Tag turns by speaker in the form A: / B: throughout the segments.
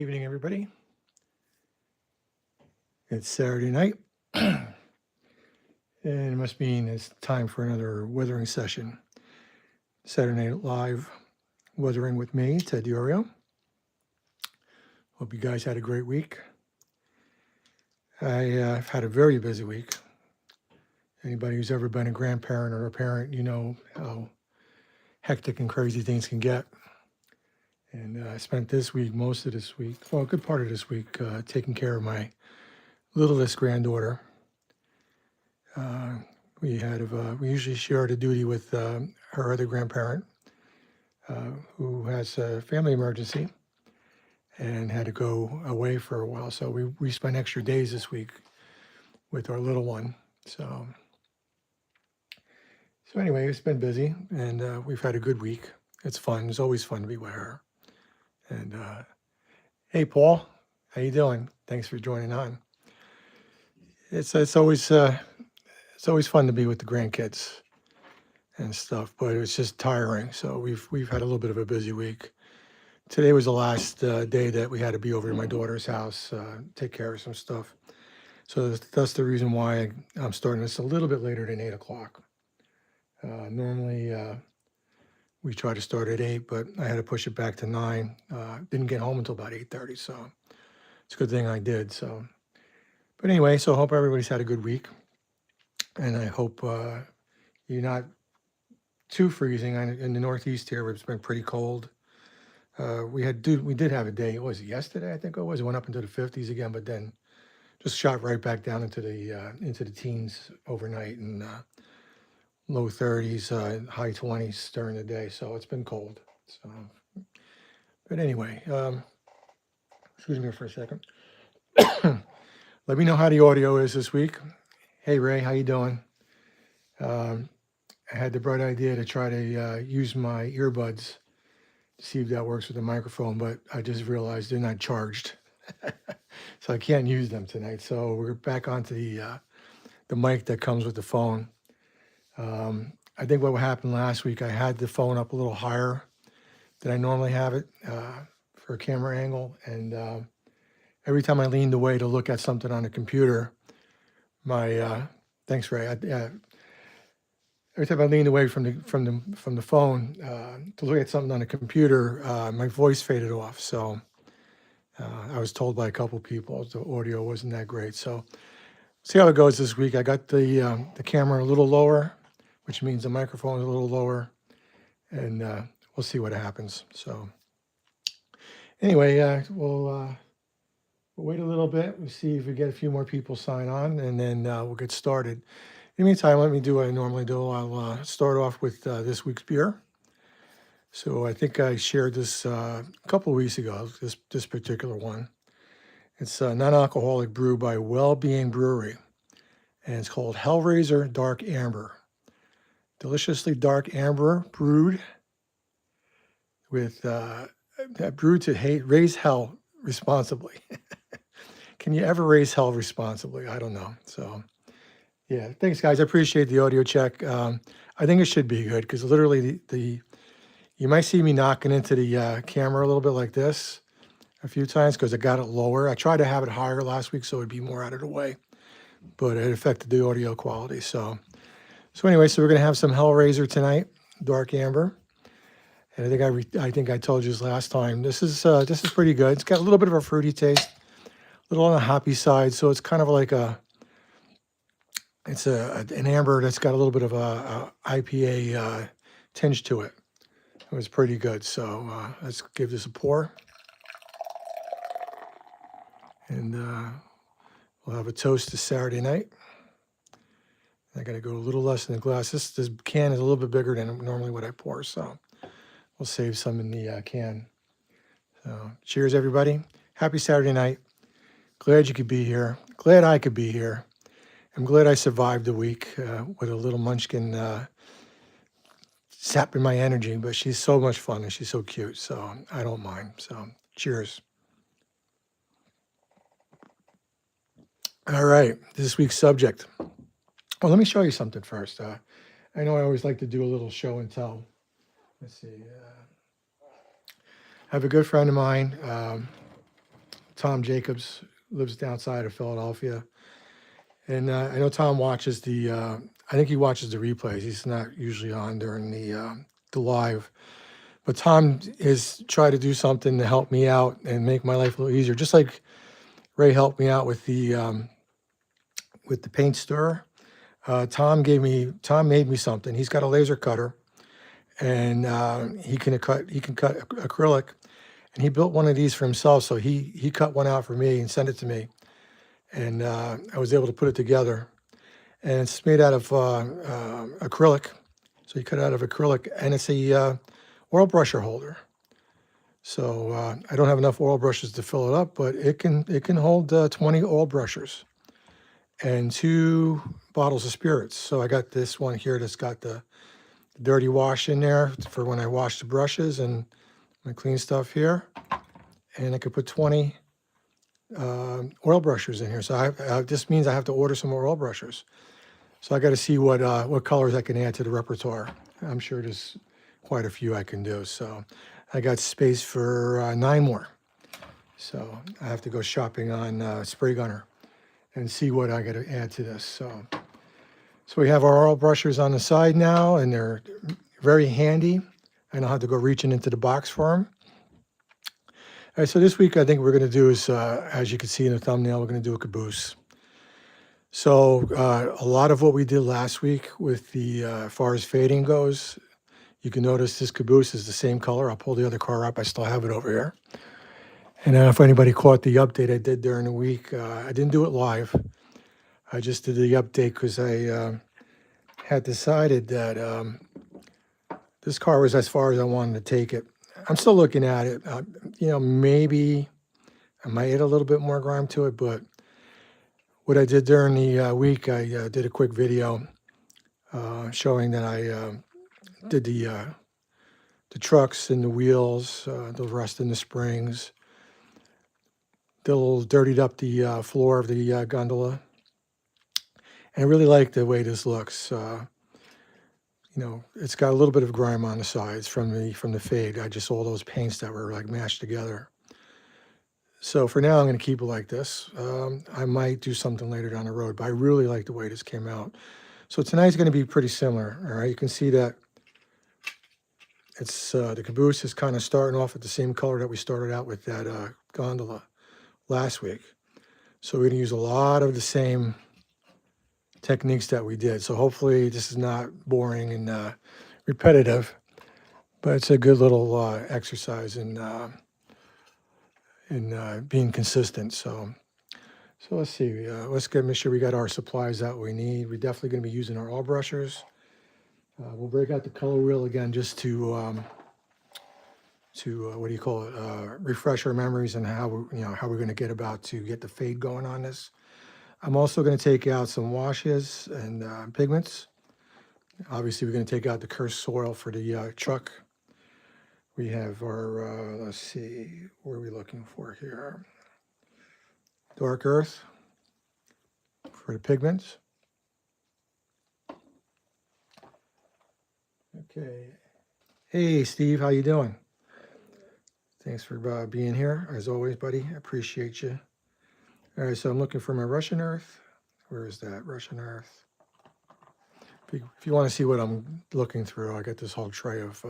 A: Evening, everybody. It's Saturday night, and it must mean it's time for another weathering session. Saturday Night Live weathering with me, Ted Diorio. Hope you guys had a great week. I've had a very busy week. Anybody who's ever been a grandparent or a parent, you know how hectic and crazy things can get. And I spent most of this week, well, a good part of this week, taking care of my littlest granddaughter. We usually share the duty with her other grandparent who has a family emergency and had to go away for a while. So we spent extra days this week with our little one. So anyway, it's been busy and we've had a good week. It's fun. It's always fun to be with her. And hey, Paul, how you doing? Thanks for joining on. It's always fun to be with the grandkids and stuff, but it's just tiring. So we've had a little bit of a busy week. Today was the last day that we had to be over at my daughter's house, take care of some stuff. So that's the reason why I'm starting this a little bit later than 8 o'clock. Normally we try to start at 8, but I had to push it back to 9. Didn't get home until about 8:30, so it's a good thing I did. So, but anyway, so I hope everybody's had a good week, and I hope you're not too freezing. In the Northeast here, it's been pretty cold. We did have a day. Was it yesterday? I think it was. It went up into the 50s again, but then just shot right back down into the teens overnight and low 30s, high 20s during the day. So it's been cold. So, but anyway, excuse me for a second. Let me know how the audio is this week. Hey Ray, how you doing? I had the bright idea to try to use my earbuds to see if that works with the microphone, but I just realized they're not charged. So I can't use them tonight. So we're back onto the mic that comes with the phone. I think what happened last week, I had the phone up a little higher than I normally have it for a camera angle. And every time I leaned away to look at something on the computer, thanks Ray. Every time I leaned away from the phone to look at something on the computer, my voice faded off. So I was told by a couple people the audio wasn't that great. So see how it goes this week. I got the camera a little lower, which means the microphone is a little lower, and we'll see what happens. So anyway, we'll wait a little bit. We'll see if we get a few more people sign on, and then we'll get started. In the meantime, let me do what I normally do. I'll start off with this week's beer. So I think I shared this a couple of weeks ago, this particular one. It's a non-alcoholic brew by Well-Being Brewery, and it's called Hellraiser Dark Amber. Deliciously dark amber brewed with brewed to raise hell responsibly. Can you ever raise hell responsibly? I don't know. So yeah, thanks guys. I appreciate the audio check. I think it should be good because literally you might see me knocking into the camera a little bit like this a few times because I got it lower. I tried to have it higher last week so it'd be more out of the way, but it affected the audio quality. So anyway, so we're gonna have some Hellraiser tonight, dark amber, and I think I told you this last time. This is pretty good. It's got a little bit of a fruity taste, a little on the hoppy side, so it's kind of like an amber that's got a little bit of a IPA tinge to it. It was pretty good. So let's give this a pour, and we'll have a toast to Saturday night. I got to go a little less in the glass. This can is a little bit bigger than normally what I pour, so we'll save some in the can. So cheers, everybody. Happy Saturday night. Glad you could be here. Glad I could be here. I'm glad I survived the week with a little munchkin sapping my energy, but she's so much fun and she's so cute, so I don't mind. So cheers. All right, this week's subject. Well, let me show you something first. I know I always like to do a little show and tell. Let's see. I have a good friend of mine Tom Jacobs, lives outside of Philadelphia. And I know Tom watches I think he watches the replays. He's not usually on during the live. But Tom has tried to do something to help me out and make my life a little easier. Just like Ray helped me out with the paint stirrer. Tom made me something. He's got a laser cutter, and he can cut acrylic, and he built one of these for himself. So he cut one out for me and sent it to me, and I was able to put it together. And it's made out of acrylic. So he cut it out of acrylic, and it's a oil brusher holder. So I don't have enough oil brushes to fill it up, but it can hold 20 oil brushers and 2 bottles of spirits. So I got this one here that's got the dirty wash in there for when I wash the brushes and my clean stuff here. And I could put 20 oil brushers in here. So this means I have to order some more oil brushers. So I got to see what colors I can add to the repertoire. I'm sure there's quite a few I can do. So I got space for 9 more. So I have to go shopping on Spray Gunner and see what I got to add to this. So we have our oil brushers on the side now, and they're very handy. I don't have to go reaching into the box for them. All right, so this week I think we're going to do is, as you can see in the thumbnail, we're going to do a caboose. So a lot of what we did last week with the as far as fading goes, you can notice this caboose is the same color. I'll pull the other car up. I still have it over here. And I don't know if anybody caught the update I did during the week. I didn't do it live. I just did the update because I had decided that this car was as far as I wanted to take it. I'm still looking at it. Maybe I might add a little bit more grime to it, but what I did during the week, I did a quick video showing that I did the trucks and the wheels, the rust in the springs, did a little dirtied up the floor of the gondola. And I really like the way this looks. It's got a little bit of grime on the sides from the fade. I just saw those paints that were like mashed together. So for now, I'm going to keep it like this. I might do something later down the road, but I really like the way this came out. So tonight's going to be pretty similar. All right, you can see that it's the caboose is kind of starting off with the same color that we started out with that gondola last week. So we're going to use a lot of the same techniques that we did. So hopefully this is not boring and repetitive, but it's a good little exercise in being consistent. So let's see. Let's make sure we got our supplies that we need. We're definitely going to be using our oil brushers. We'll break out the color wheel again just to what do you call it? Refresh our memories and how we're going to get the fade going on this. I'm also going to take out some washes and pigments. Obviously, we're going to take out the cursed soil for the truck. We have our, let's see, what are we looking for here? Dark earth for the pigments. Okay. Hey, Steve, how you doing? Thanks for being here, as always, buddy. I appreciate you. All right, so I'm looking for my Russian earth. Where is that Russian earth? If you want to see what I'm looking through, I got this whole tray of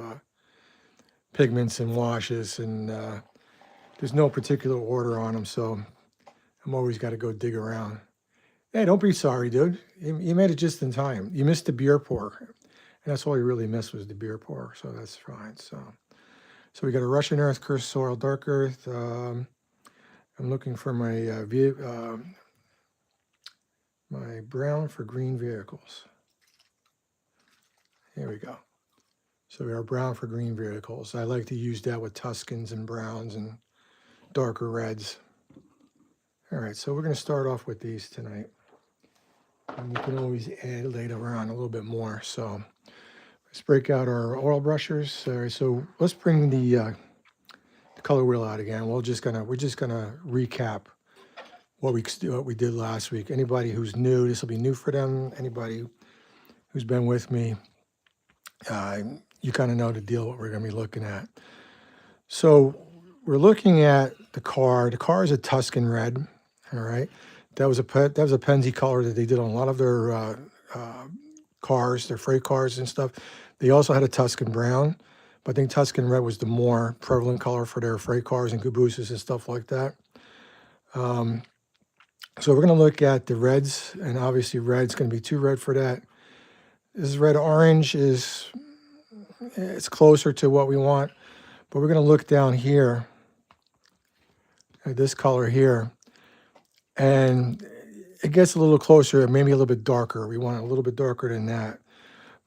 A: pigments and washes, and there's no particular order on them, so I'm always got to go dig around. Hey, don't be sorry, dude. You made it just in time. You missed the beer pour, and that's all you really missed was the beer pour, so that's fine. So we got a Russian earth, cursed soil, dark earth. I'm looking for my my brown for green vehicles. Here we go. So we are brown for green vehicles. I like to use that with Tuscans and browns and darker reds. All right, so we're going to start off with these tonight. And we can always add later on a little bit more. So let's break out our oil brushers. All right, so let's bring the color wheel out again. We're just gonna recap what we did last week. Anybody who's new, this will be new for them. Anybody who's been with me, you kind of know the deal, what we're going to be looking at. So we're looking at the car. The car is a Tuscan red. All right, that was a Pennsy color that they did on a lot of their cars, their freight cars and stuff. They also had a Tuscan brown, but I think Tuscan red was the more prevalent color for their freight cars and cabooses and stuff like that. So we're going to look at the reds, and obviously red's going to be too red for that. This red orange it's closer to what we want, but we're going to look down here at this color here, and it gets a little closer, maybe a little bit darker. We want it a little bit darker than that,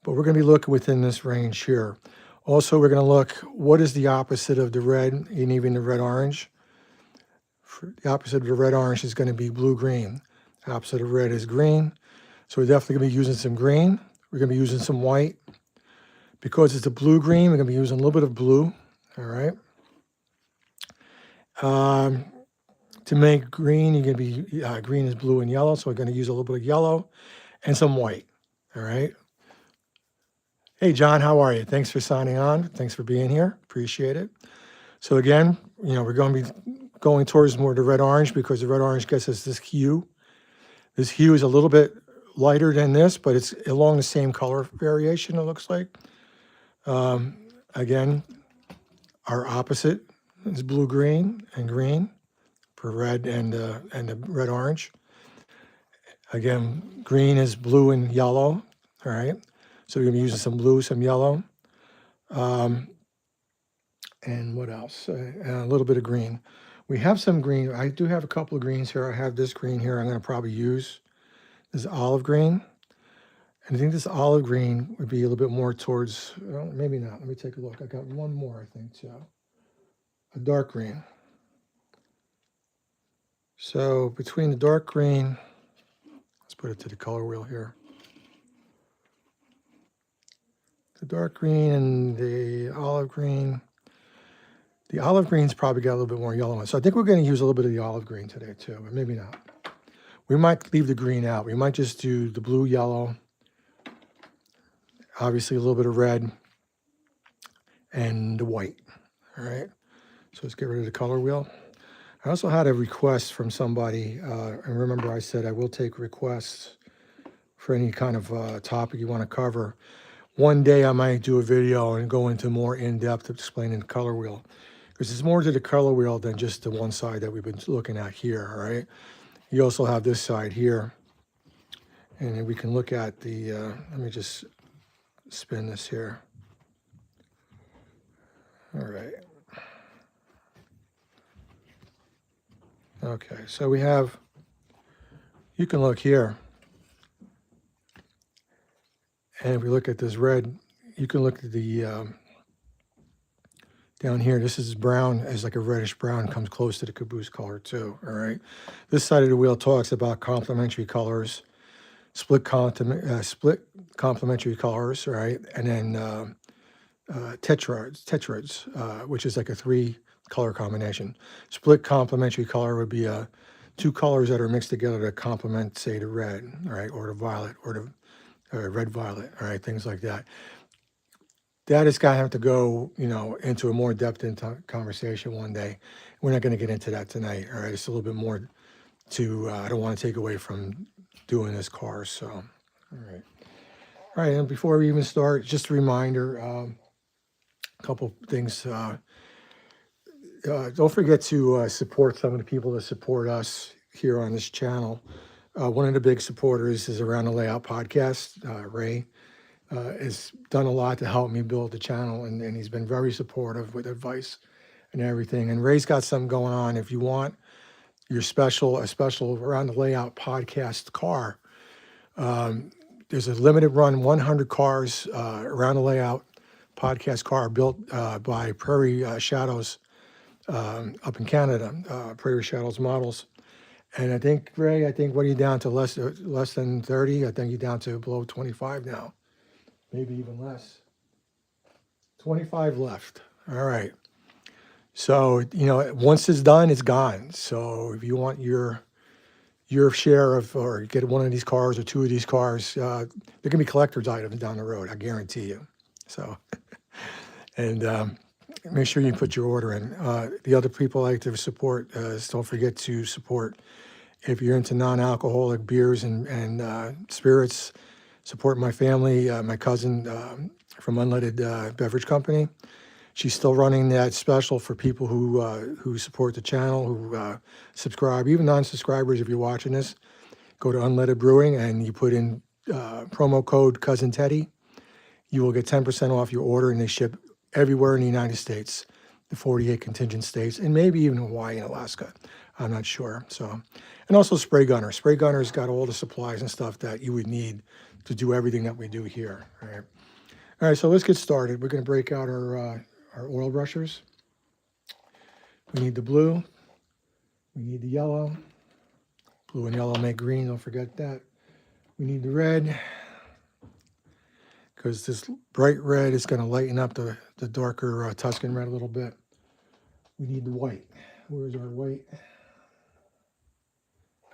A: but we're going to be looking within this range here. Also, we're going to look, what is the opposite of the red and even the red orange? The opposite of the red orange is going to be blue green. The opposite of red is green. So we're definitely going to be using some green. We're going to be using some white. Because it's a blue green, we're going to be using a little bit of blue. All right. To make green, you're going to be green is blue and yellow. So we're going to use a little bit of yellow and some white. All right. Hey, John, how are you? Thanks for signing on. Thanks for being here. Appreciate it. So again, we're going to be going towards more the red orange because the red orange gets us this hue. This hue is a little bit lighter than this, but it's along the same color variation, it looks like. Again, our opposite is blue-green and green for red and the red orange. Again, green is blue and yellow, all right? So we're going to be using some blue, some yellow. And what else? A little bit of green. We have some green. I do have a couple of greens here. I have this green here I'm going to probably use. This olive green. And I think this olive green would be a little bit more towards, well, maybe not. Let me take a look. I got one more, I think, too. A dark green. So between the dark green, let's put it to the color wheel here. The dark green and the olive green. The olive green's probably got a little bit more yellow in it. So I think we're going to use a little bit of the olive green today too, but maybe not. We might leave the green out. We might just do the blue, yellow, obviously a little bit of red, and the white. All right. So let's get rid of the color wheel. I also had a request from somebody, and remember I said I will take requests for any kind of topic you want to cover. One day I might do a video and go into more in-depth explaining the color wheel, because it's more to the color wheel than just the one side that we've been looking at here, all right? You also have this side here, and then we can look at the, let me just spin this here. All right. Okay, so we have, you can look here, and if we look at this red, you can look at the, down here, this is brown, as like a reddish brown, comes close to the caboose color too, all right? This side of the wheel talks about complementary colors, split complementary colors, right? And then tetrads, which is like a 3-color combination. Split complementary color would be 2 colors that are mixed together to complement, say, the red, all right, or the violet, or the red-violet, all right, things like that. That is going to have to go, into a more depth into conversation one day. We're not going to get into that tonight, all right? It's a little bit more to, I don't want to take away from doing this car, so, all right. All right, and before we even start, just a reminder, a couple things. Don't forget to support some of the people that support us here on this channel. One of the big supporters is Around the Layout Podcast, Ray. Has done a lot to help me build the channel, and he's been very supportive with advice and everything. And Ray's got something going on. If you want your a special Around the Layout podcast car, there's a limited run 100 cars Around the Layout podcast car built by Prairie Shadows up in Canada, Prairie Shadows models. And I think, Ray, what are you down to, less than 30? I think you're down to below 25 now. Maybe even less. 25 left. All right. So, once it's done, it's gone. So if you want your share of, or get one of these cars or 2 of these cars, they're going to be collector's items down the road, I guarantee you. So, and make sure you put your order in. The other people I like to support, don't forget to support. If you're into non-alcoholic beers and spirits, support my family. My cousin from Unleaded Beverage Company. She's still running that special for people who support the channel, who subscribe. Even non-subscribers, if you're watching this, go to Unleaded Brewing and you put in promo code Cousin Teddy. You will get 10% off your order, and they ship everywhere in the United States, the 48 contingent states, and maybe even Hawaii and Alaska. I'm not sure. So, and also Spray Gunner. Spray Gunner's got all the supplies and stuff that you would need to do everything that we do here. All right. All right. So let's get started. We're going to break out our oil brushers. We need the blue. We need the yellow. Blue and yellow make green. Don't forget that. We need the red, because this bright red is going to lighten up the darker Tuscan red a little bit. We need the white. Where's our white?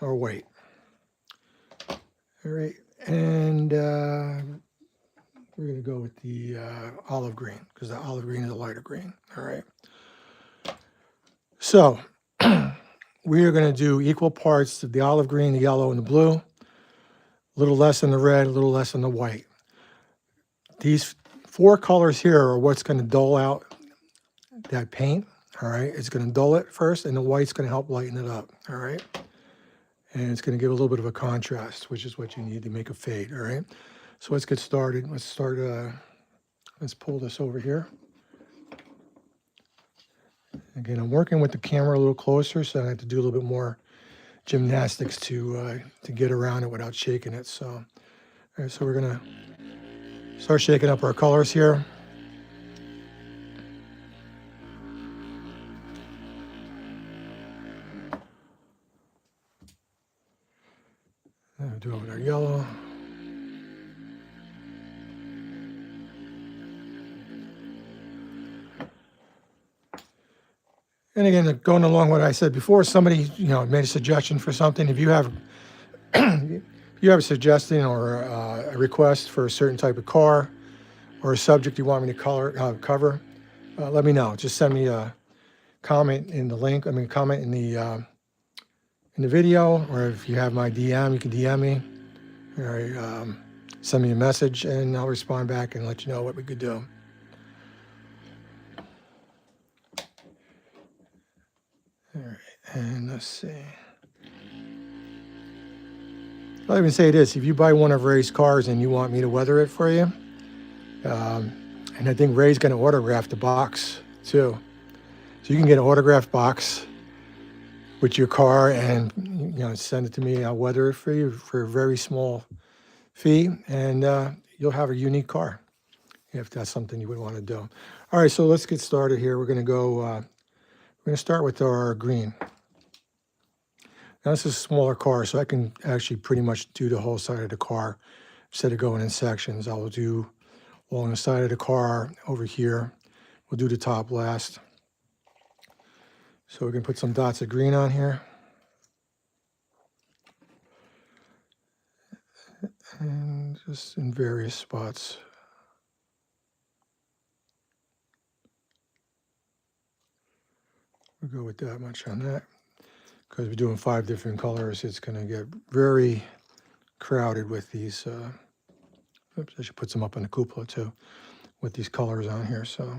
A: Our white. All right. And we're going to go with the olive green, because the olive green is a lighter green. All right. So we are going to do equal parts of the olive green, the yellow, and the blue. A little less in the red, a little less in the white. These four colors here are what's going to dull out that paint. All right. It's going to dull it first, and the white's going to help lighten it up. All right. And it's going to give a little bit of a contrast, which is what you need to make a fade. All right. So let's get started. Let's start. Let's pull this over here. Again, I'm working with the camera a little closer, so I have to do a little bit more gymnastics to get around it without shaking it. So, all right, so we're going to start shaking up our colors here. We'll do it with our yellow. And again, going along with what I said before, somebody made a suggestion for something. If you have if you have a suggestion or a request for a certain type of car or a subject you want me to cover, let me know. Just send me a comment in the link. Comment in the video, or if you have my DM, you can DM me. All right, send me a message, and I'll respond back and let you know what we could do. All right, and let's see. I'll even say this: if you buy one of Ray's cars and you want me to weather it for you, and I think Ray's going to autograph the box too, so you can get an autographed box with your car and send it to me. I'll weather it for you for a very small fee, and you'll have a unique car if that's something you would want to do. All right, so let's get started here. We're going to go. We're going to start with our green. Now this is a smaller car, so I can actually pretty much do the whole side of the car instead of going in sections. I will do along the side of the car over here. We'll do the top last. So we can put some dots of green on here. And just in various spots. We'll go with that much on that. Because we're doing 5 different colors, it's going to get very crowded with these. Oops, I should put some up on the cupola too, with these colors on here. So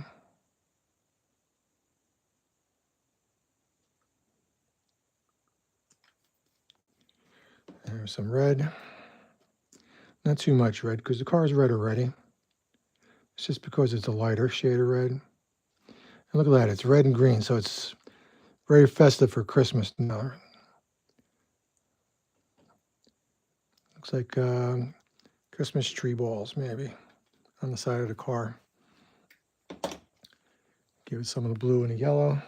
A: there's some red. Not too much red, because the car is red already. It's just because it's a lighter shade of red. And look at that, it's red and green, so it's very festive for Christmas now. Looks like Christmas tree balls, maybe, on the side of the car. Give it some of the blue and the yellow.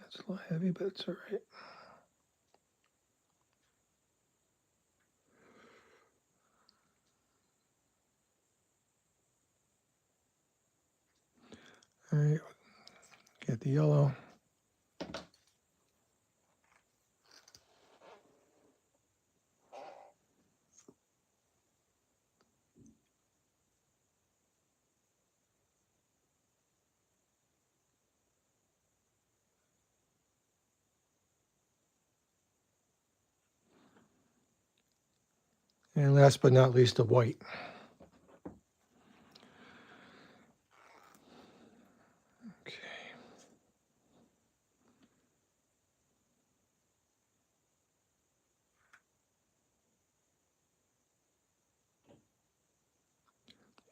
A: That's a little heavy, but it's all right. All right, get the yellow. And last but not least, the white. Okay.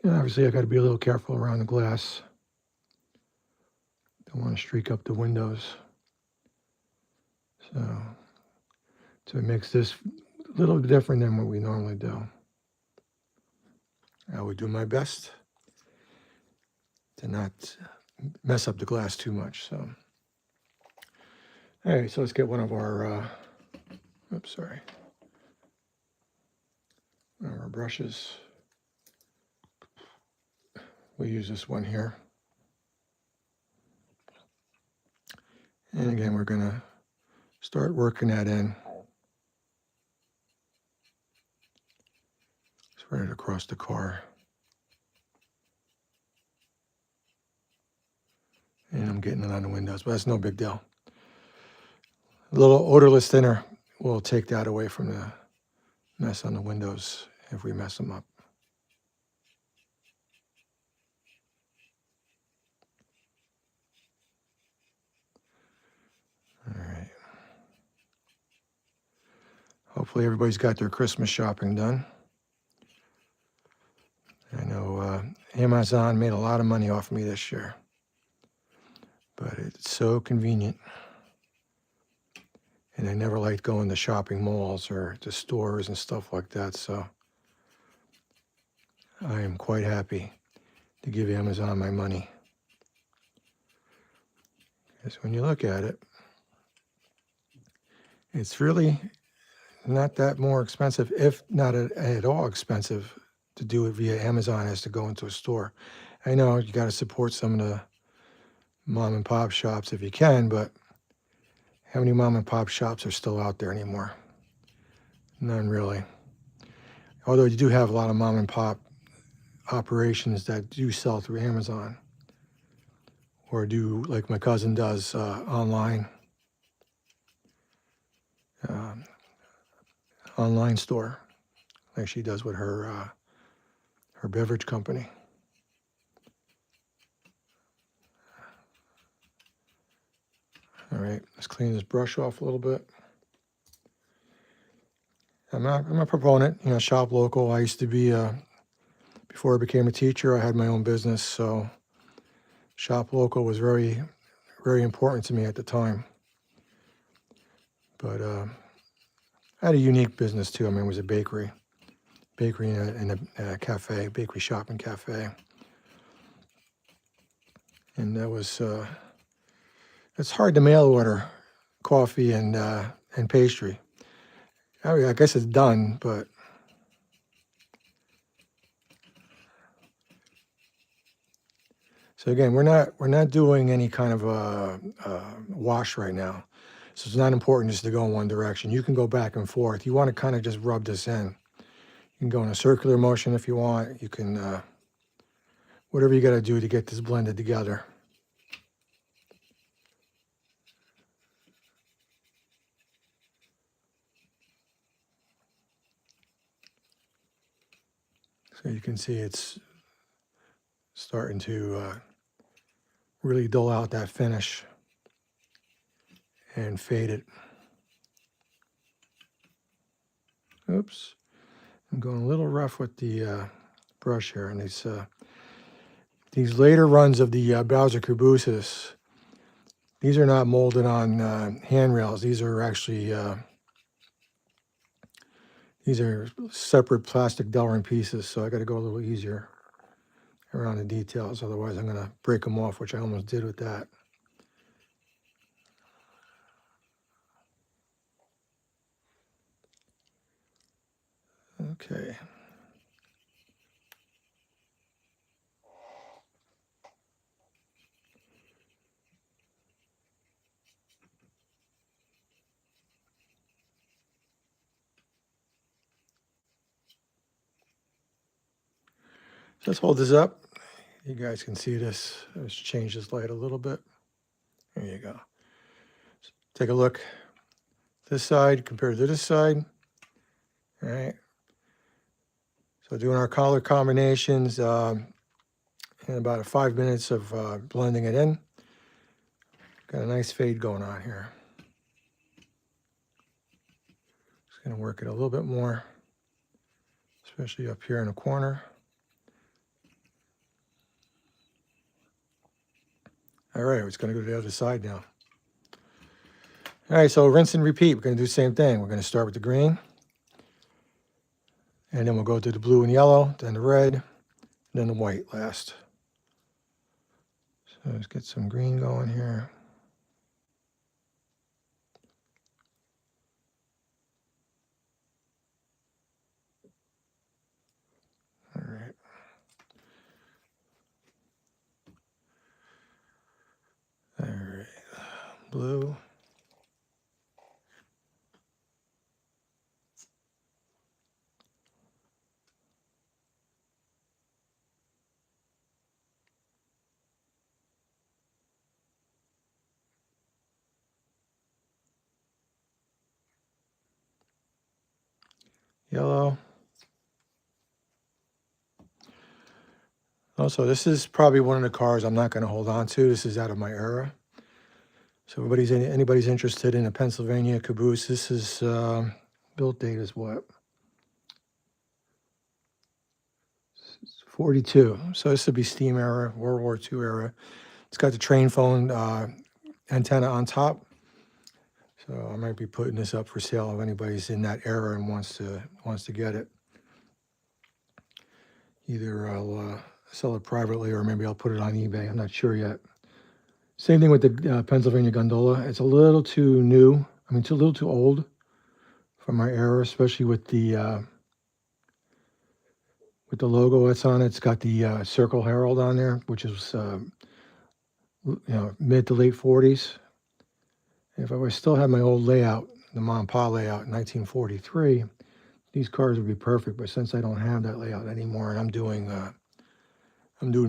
A: And obviously, I got to be a little careful around the glass. Don't want to streak up the windows. So it makes this a little different than what we normally do. I would do my best to not mess up the glass too much. So, all right, so let's get one of our, oops, sorry, one of our brushes. We'll use this one here. And again, we're going to start working that in. Spread it across the car. And I'm getting it on the windows, but that's no big deal. A little odorless thinner will take that away from the mess on the windows if we mess them up. All right. Hopefully everybody's got their Christmas shopping done. I know Amazon made a lot of money off me this year, but it's so convenient. And I never liked going to shopping malls or to stores and stuff like that, so I am quite happy to give Amazon my money. Because when you look at it, it's really not that more expensive, if not at all expensive, to do it via Amazon as to go into a store. I know you got to support some of the mom and pop shops if you can, but how many mom and pop shops are still out there anymore? None really. Although you do have a lot of mom and pop operations that do sell through Amazon, or do like my cousin does online store, like she does with her beverage company. All right, let's clean this brush off a little bit. I'm a proponent, shop local. I used to be, before I became a teacher, I had my own business, so shop local was very, very important to me at the time. But I had a unique business too. I mean, it was a bakery and a cafe, bakery shop and cafe. And that was, it's hard to mail order coffee and pastry. I mean, I guess it's done, but so again, we're not doing any kind of a wash right now. So it's not important just to go in one direction. You can go back and forth. You want to kind of just rub this in. You can go in a circular motion if you want. You can, whatever you got to do to get this blended together. So you can see it's starting to really dull out that finish and fade it. Oops, I'm going a little rough with the brush here, and these later runs of the Bowser Cabooses, these are not molded on handrails. These are actually these are separate plastic Delrin pieces, so I got to go a little easier around the details. Otherwise, I'm going to break them off, which I almost did with that. Okay. So let's hold this up. You guys can see this. Let's change this light a little bit. There you go. Take a look. This side compared to this side. All right. So doing our color combinations in about 5 minutes of blending it in. Got a nice fade going on here. Just going to work it a little bit more, especially up here in the corner. All right, it's going to go to the other side now. All right, so rinse and repeat. We're going to do the same thing. We're going to start with the green, and then we'll go to the blue and yellow, then the red, and then the white last. So let's get some green going here. All right. All right, blue. Yellow. Also, this is probably one of the cars I'm not going to hold on to. This is out of my era. So anybody's interested in a Pennsylvania Caboose, this is built date is what? 42. So this would be steam era, World War II era. It's got the train phone antenna on top. So I might be putting this up for sale if anybody's in that era and wants to get it. Either I'll sell it privately or maybe I'll put it on eBay. I'm not sure yet. Same thing with the Pennsylvania gondola. It's a little too new. I mean, it's a little too old for my era, especially with the logo that's on it. It's got the Circle Herald on there, which is mid to late 40s. If I was still had my old layout, the mom and pa layout in 1943, these cars would be perfect. But since I don't have that layout anymore, and I'm doing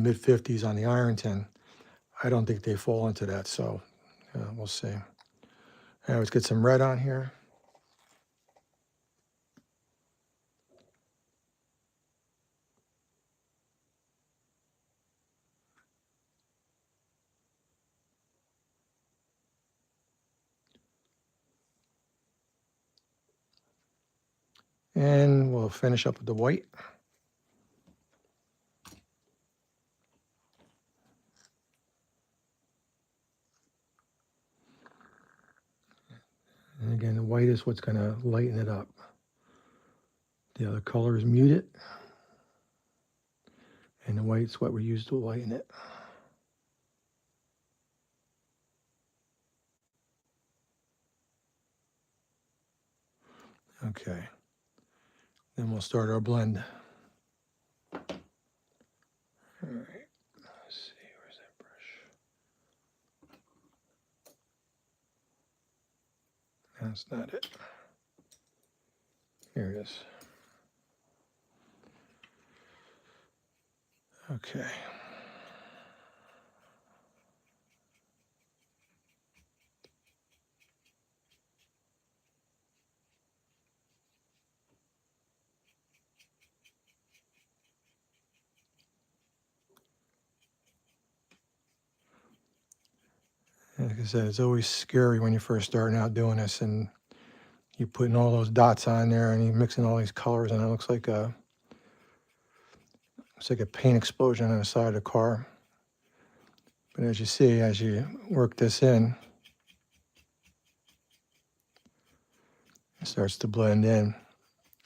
A: mid 50s on the Ironton, I don't think they fall into that. So we'll see. All right, let's get some red on here. And we'll finish up with the white. And again, the white is what's going to lighten it up. The other color is muted. And the white's what we use to lighten it. Okay. Then we'll start our blend. All right. Let's see, where's that brush? That's not it. Here it is. Okay. Like I said, it's always scary when you're first starting out doing this and you're putting all those dots on there and you're mixing all these colors and it looks like a paint explosion on the side of the car. But as you see, as you work this in, it starts to blend in.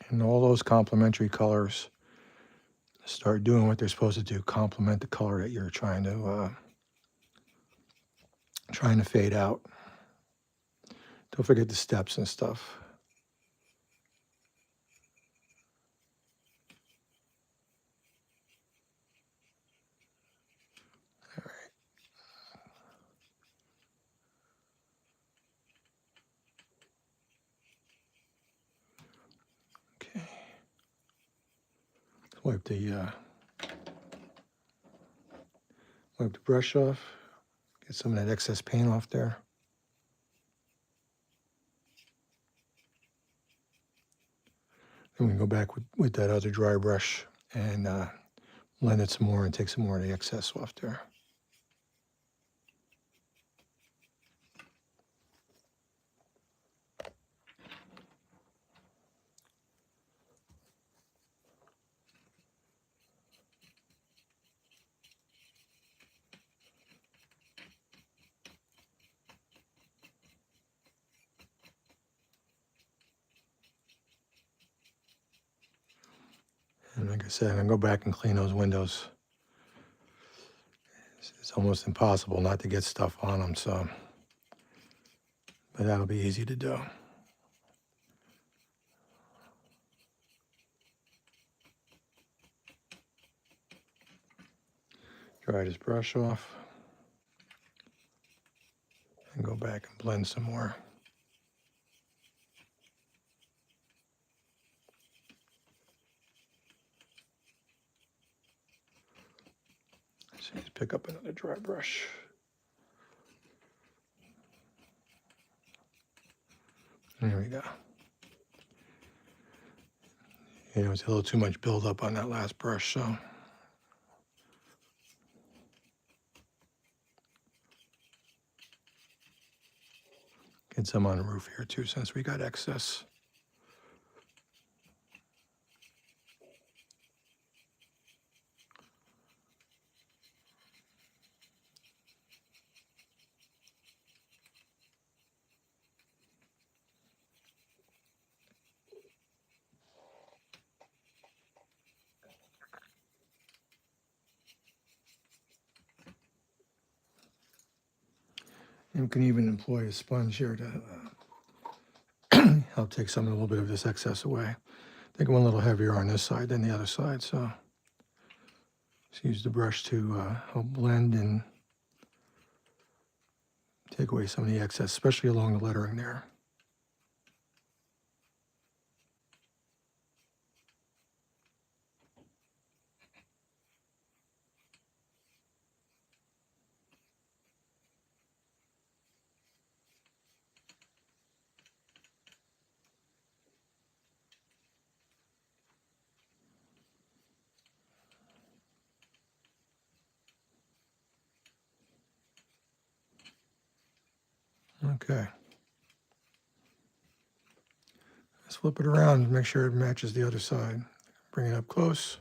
A: And all those complementary colors start doing what they're supposed to do, complement the color that you're trying to fade out. Don't forget the steps and stuff. All right. Okay. Wipe the brush off. Get some of that excess paint off there. Then we can go back with that other dry brush and blend it some more and take some more of the excess off there. And like I said, I'm going to go back and clean those windows. It's almost impossible not to get stuff on them, so, but that'll be easy to do. Dry this brush off and go back and blend some more. So just pick up another dry brush. There we go. You know, it's a little too much buildup on that last brush, so. Get some on the roof here too, since we got excess. You can even employ a sponge here to help take some, a little bit of this excess away. I think I went a little heavier on this side than the other side, so just use the brush to help blend and take away some of the excess, especially along the lettering there. Okay. Let's flip it around and make sure it matches the other side. Bring it up close.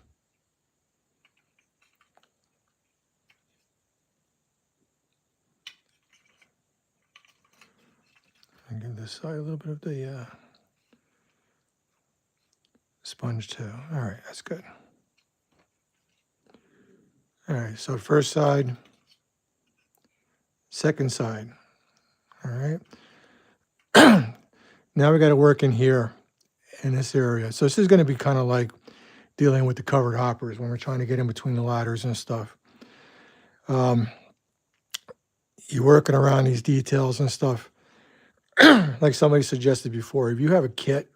A: And give this side a little bit of the sponge too. All right, that's good. All right, so first side, second side. All right. Now we got to work in here in this area. So this is going to be kind of like dealing with the covered hoppers when we're trying to get in between the ladders and stuff. You're working around these details and stuff. Like somebody suggested before, if you have a kit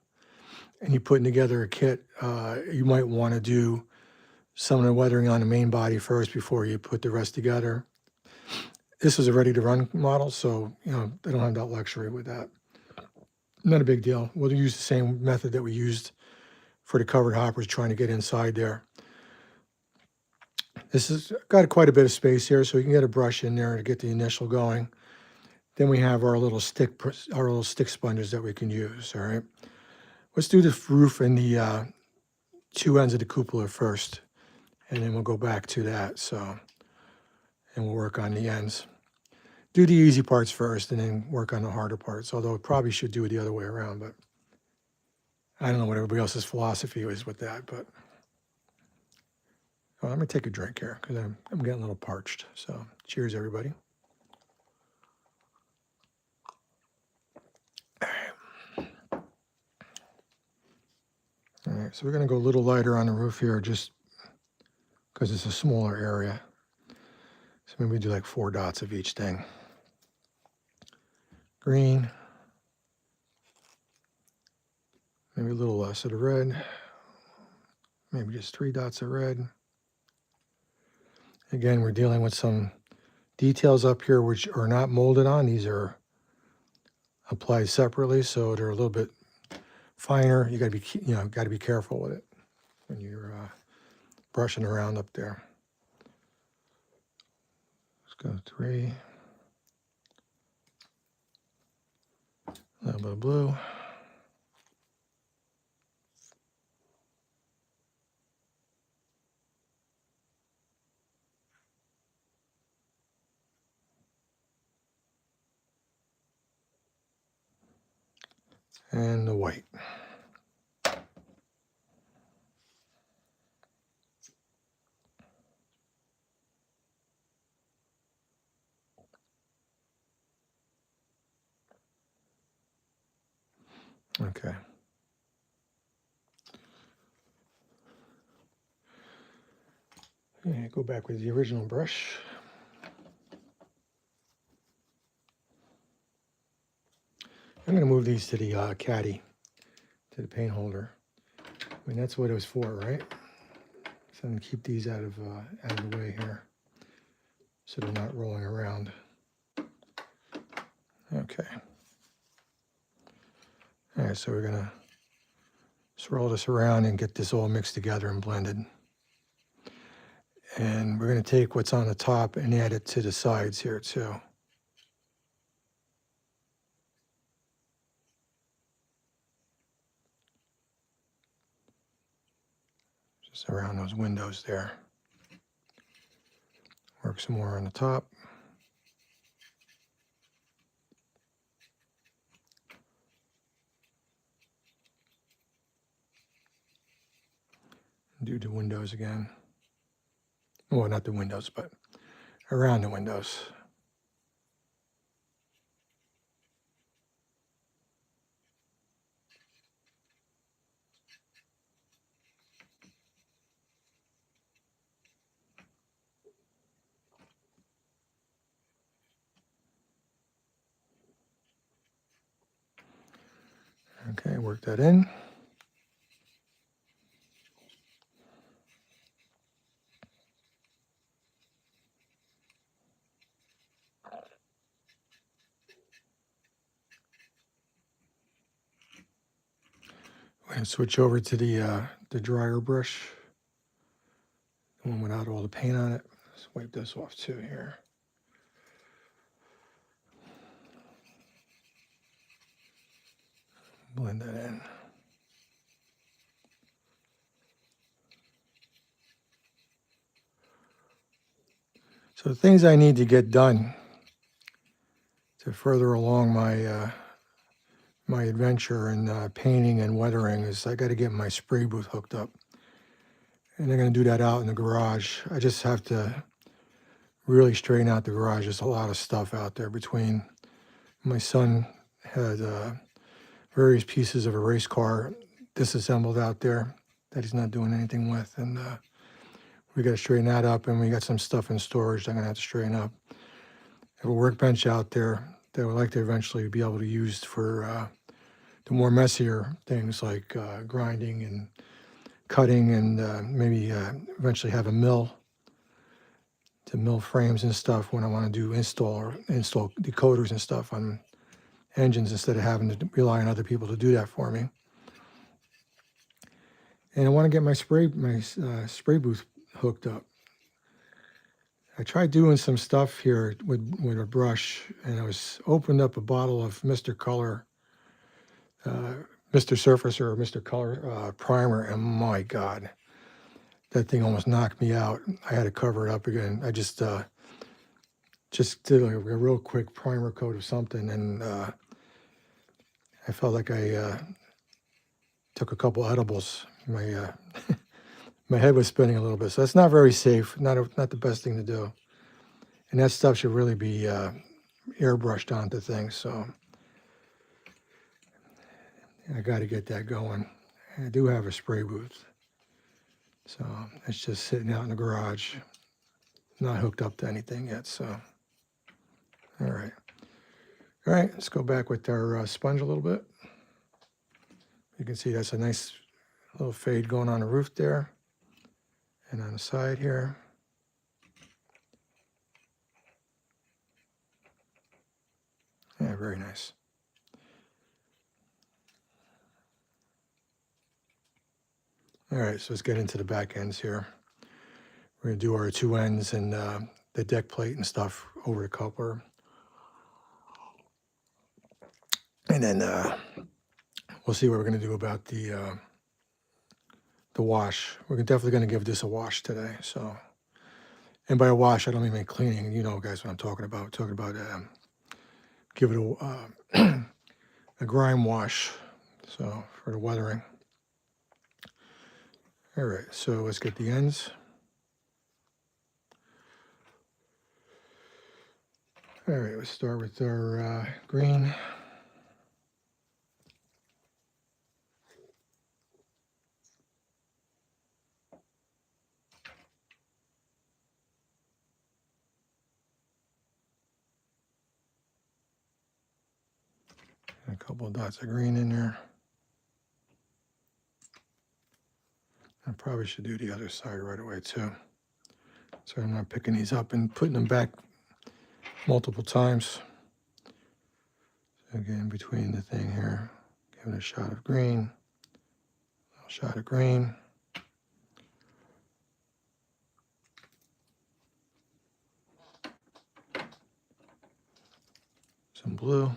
A: and you're putting together a kit, you might want to do some of the weathering on the main body first before you put the rest together. This is a ready-to-run model, so you know they don't have that luxury with that. Not a big deal. We'll use the same method that we used for the covered hoppers, trying to get inside there. This has got quite a bit of space here, so you can get a brush in there to get the initial going. Then we have our little stick sponges that we can use. All right, let's do the roof and the two ends of the cupola first, and then we'll go back to that. So, and we'll work on the ends. Do the easy parts first, and then work on the harder parts. Although it probably should do it the other way around, but I don't know what everybody else's philosophy is with that. But oh, let me take a drink here because I'm getting a little parched. So, cheers, everybody. All right, so we're going to go a little lighter on the roof here just because it's a smaller area. So maybe we do like 4 dots of each thing. Green. Maybe a little less of the red. Maybe just 3 dots of red. Again, we're dealing with some details up here which are not molded on. These are applied separately, so they're a little bit finer. You got to be, got to be careful with it when you're brushing around up there. Let's go 3. A little bit of blue. And the white. Okay. Yeah, go back with the original brush. I'm going to move these to the caddy, to the paint holder. I mean, that's what it was for, right? So I'm going to keep these out of the way here, so they're not rolling around. Okay. All right, so we're going to swirl this around and get this all mixed together and blended. And we're going to take what's on the top and add it to the sides here too. Just around those windows there. Work some more on the top. Do the windows again. Well, not the windows, but around the windows. Okay, work that in. We're going to switch over to the dryer brush, the one without all the paint on it. Let's wipe this off too here. Blend that in. So the things I need to get done to further along my my adventure in painting and weathering is I got to get my spray booth hooked up. And they're going to do that out in the garage. I just have to really straighten out the garage. There's a lot of stuff out there between my son had various pieces of a race car disassembled out there that he's not doing anything with. And we got to straighten that up. And we got some stuff in storage that I'm going to have to straighten up. I have a workbench out there that I would like to eventually be able to use for the more messier things like grinding and cutting, and maybe eventually have a mill to mill frames and stuff when I want to do install decoders and stuff on engines instead of having to rely on other people to do that for me. And I want to get my spray booth hooked up. I tried doing some stuff here with a brush, and I was opened up a bottle of Mr. Color, Mr. Surfacer or Mr. Color primer, and my God, that thing almost knocked me out. I had to cover it up again. I just did like a real quick primer coat of something, and I felt like I took a couple edibles. My my head was spinning a little bit, so that's not very safe. Not the best thing to do. And that stuff should really be airbrushed onto things. So I got to get that going. I do have a spray booth, so it's just sitting out in the garage, not hooked up to anything yet. So all right, let's go back with our sponge a little bit. You can see that's a nice little fade going on the roof there and on the side here. Yeah, very nice. All right, so let's get into the back ends here. We're going to do our two ends and the deck plate and stuff over the coupler. And then we'll see what we're going to do about the wash. We're definitely going to give this a wash today. So, and by a wash, I don't mean cleaning. You know, guys, what I'm talking about. Talking about give it a grime wash. So for the weathering. All right, so let's get the ends. All right, let's start with our green. A couple of dots of green in there. I probably should do the other side right away too. So I'm not picking these up and putting them back multiple times. So again, between the thing here, give it a shot of green, a little shot of green. Some blue.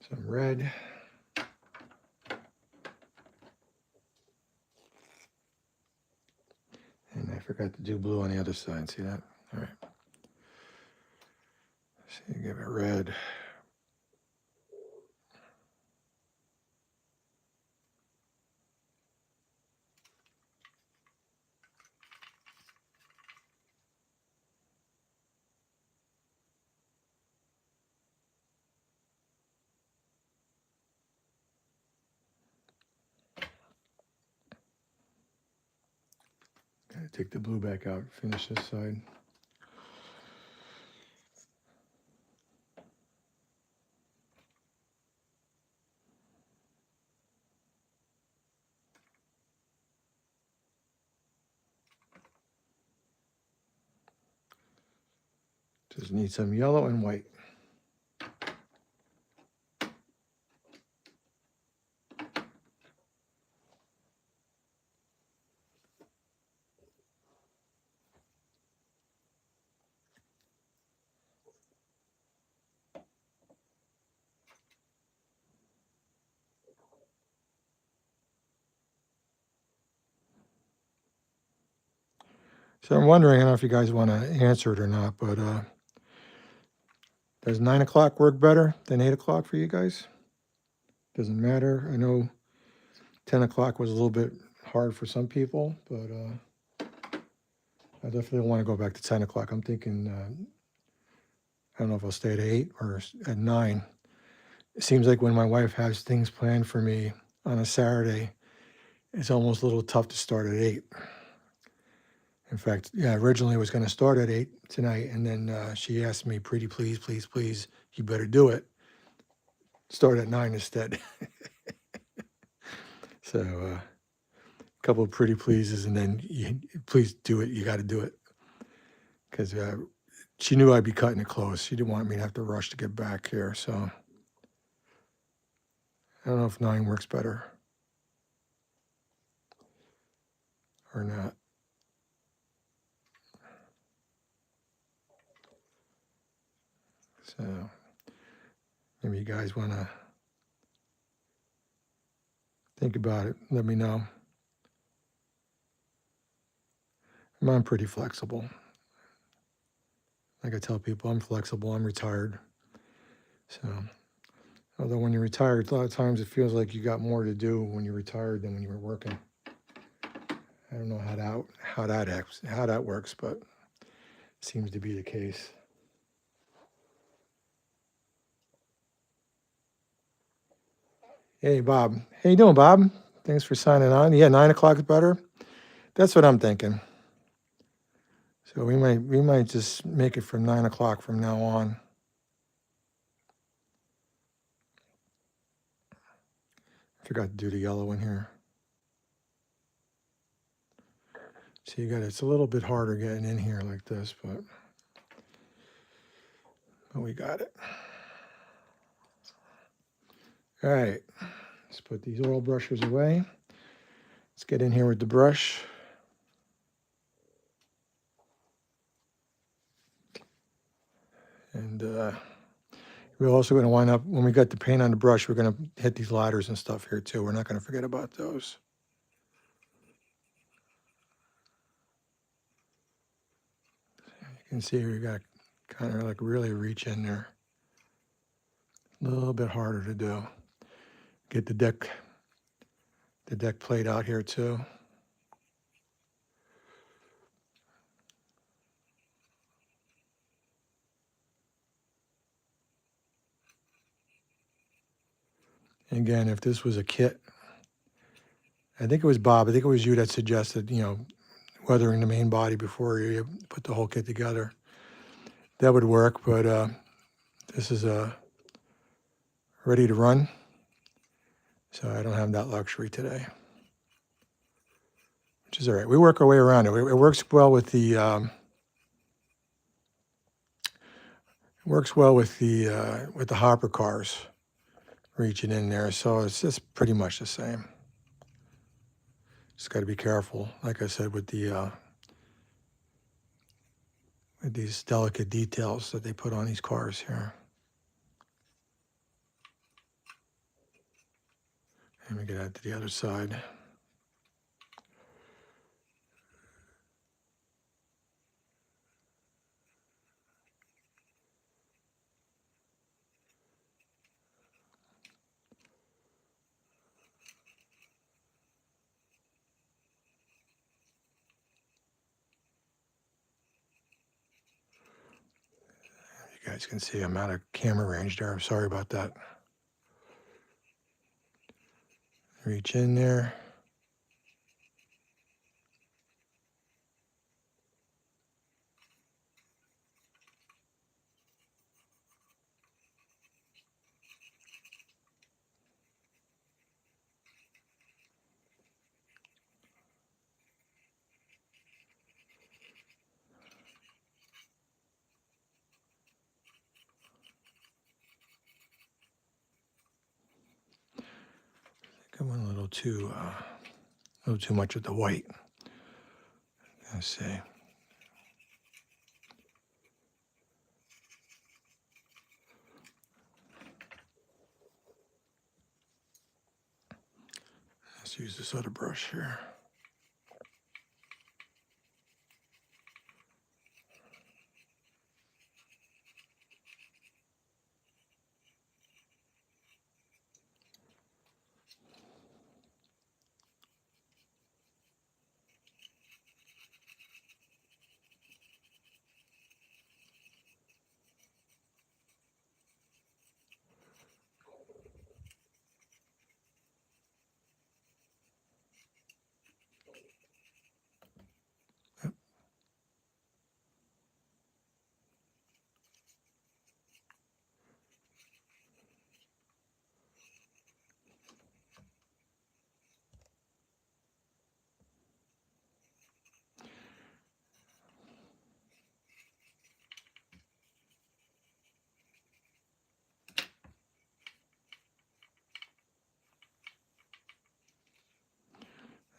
A: Some red. And I forgot to do blue on the other side. See that? All right. So you give it red. Gotta take the blue back out, finish this side. Just need some yellow and white. So I'm wondering, I don't know if you guys want to answer it or not, but does 9 o'clock work better than 8 o'clock for you guys? Doesn't matter. I know 10 o'clock was a little bit hard for some people, but I definitely want to go back to 10 o'clock. I'm thinking, I don't know if I'll stay at 8 or at 9. It seems like when my wife has things planned for me on a Saturday, it's almost a little tough to start at 8. In fact, yeah, originally I was going to start at 8 tonight, and then she asked me, pretty please, please, please, you better do it. Start at 9 instead. So a couple of pretty pleases, and then please do it. You got to do it. Because she knew I'd be cutting it close. She didn't want me to have to rush to get back here. So I don't know if 9 works better or not. So maybe you guys want to think about it. Let me know. I'm pretty flexible. Like I tell people, I'm flexible. I'm retired. So, although when you're retired, a lot of times it feels like you got more to do when you're retired than when you were working. I don't know how that works, but it seems to be the case. Hey, Bob. How you doing, Bob? Thanks for signing on. Yeah, 9 o'clock is better. That's what I'm thinking. So we might just make it from 9 o'clock from now on. I forgot to do the yellow in here. So it's a little bit harder getting in here like this, but we got it. All right, let's put these oil brushes away. Let's get in here with the brush. And we're also going to wind up, when we got the paint on the brush, we're going to hit these ladders and stuff here too. We're not going to forget about those. You can see we got kind of like really reach in there. A little bit harder to do. Get the deck plate out here too. And again, if this was a kit, I think it was Bob, I think it was you that suggested, weathering the main body before you put the whole kit together. That would work, but this is ready to run. So I don't have that luxury today, which is all right. We work our way around it. It works well with the hopper cars reaching in there. So it's just pretty much the same. Just got to be careful, like I said, with these delicate details that they put on these cars here. Let me get out to the other side. You guys can see I'm out of camera range there. I'm sorry about that. Reach in there. I went a little too much with the white. Let's see. Let's use this other brush here.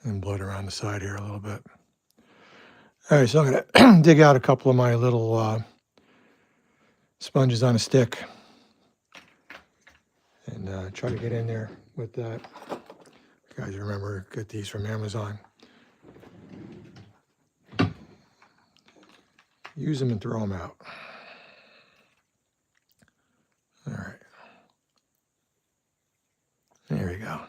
A: And blood around the side here a little bit. All right, so I'm going to dig out a couple of my little sponges on a stick and try to get in there with that. You guys remember, get these from Amazon. Use them and throw them out. All right. There we go.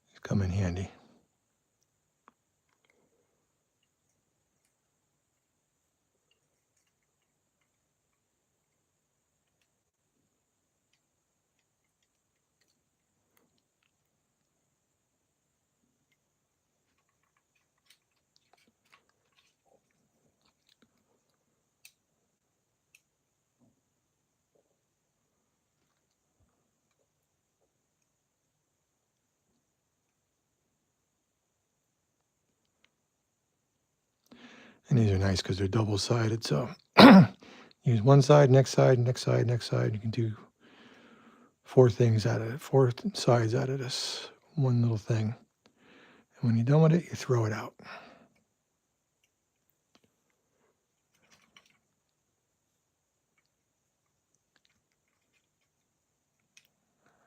A: It's come in handy. And these are nice because they're double-sided. So use one side, next side, next side, next side. You can do 4 things out of it, 4 sides out of this one little thing. And when you're done with it, you throw it out.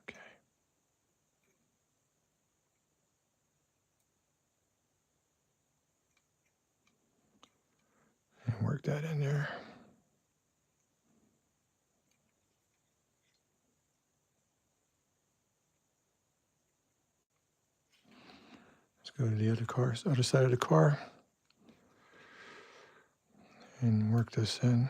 A: Okay. And work that in there. Let's go to the other side of the car, and work this in.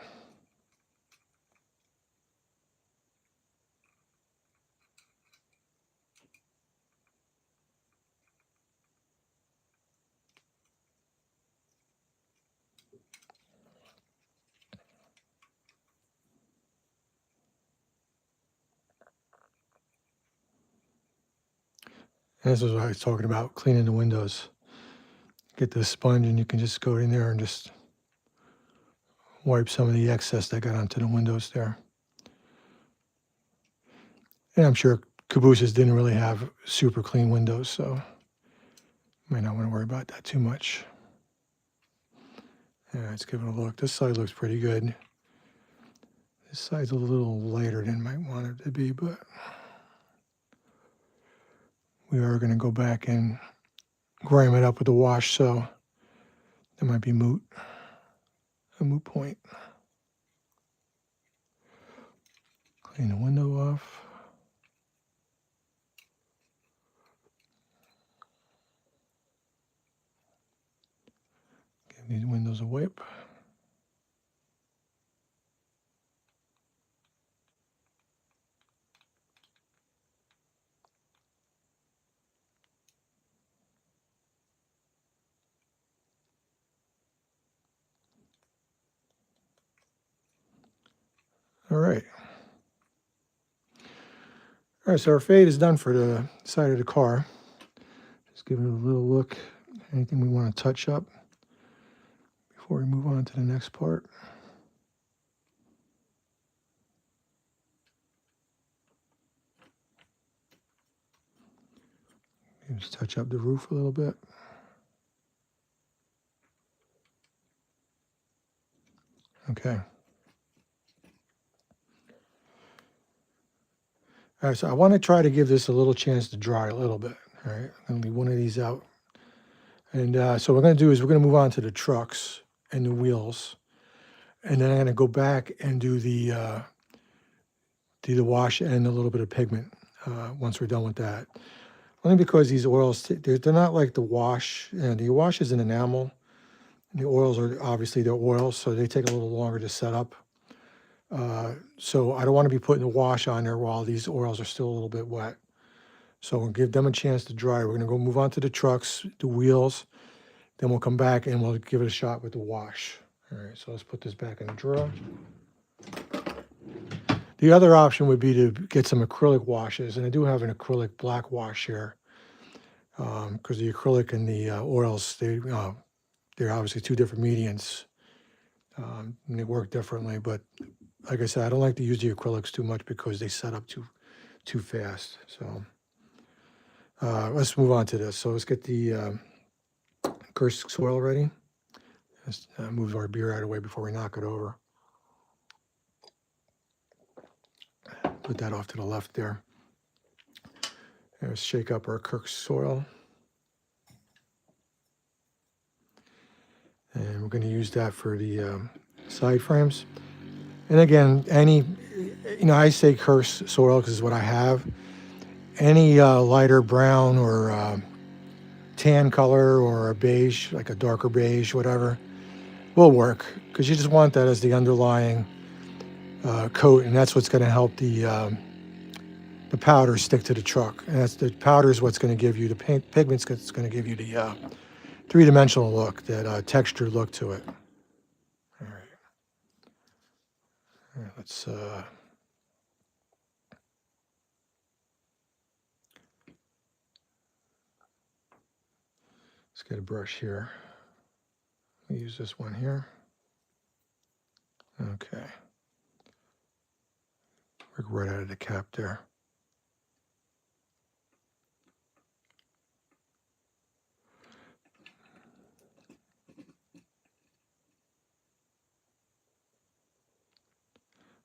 A: And this is what I was talking about, cleaning the windows. Get the sponge and you can just go in there and just wipe some of the excess that got onto the windows there. And I'm sure Cabooses didn't really have super clean windows, so might not want to worry about that too much. Yeah, let's give it a look. This side looks pretty good. This side's a little lighter than I might want it to be, but we are going to go back and grime it up with the wash, so that might be a moot point. Clean the window off. Give these windows a wipe. All right. All right, so our fade is done for the side of the car. Just give it a little look. Anything we want to touch up before we move on to the next part. Just touch up the roof a little bit. Okay. All right, so I want to try to give this a little chance to dry a little bit. All right, I'm going to leave one of these out. And so what we're going to do is we're going to move on to the trucks and the wheels. And then I'm going to go back and do the wash and a little bit of pigment once we're done with that. Only because these oils, they're not like the wash. And the wash is an enamel. The oils are obviously they're oils, so they take a little longer to set up. So I don't want to be putting the wash on there while these oils are still a little bit wet. So we'll give them a chance to dry. We're going to go move on to the trucks, the wheels. Then we'll come back and we'll give it a shot with the wash. All right, so let's put this back in the drawer. The other option would be to get some acrylic washes, and I do have an acrylic black wash here because the acrylic and the oils, they're obviously 2 different mediums, and they work differently. But like I said, I don't like to use the acrylics too much because they set up too fast. So let's move on to this. So let's get the Kursk soil ready. Let's move our beer out of the way before we knock it over. Put that off to the left there. And let's shake up our Kursk soil. And we're going to use that for the side frames. And again, I say Kursk soil because it's what I have. Any lighter brown or tan color or a beige, like a darker beige, whatever, will work because you just want that as the underlying coat, and that's what's going to help the powder stick to the truck. And that's the powder is what's going to give you the pigments. That's going to give you the 3-dimensional look, that textured look to it. All right, let's get a brush here. We use this one here. Okay. Work right out of the cap there.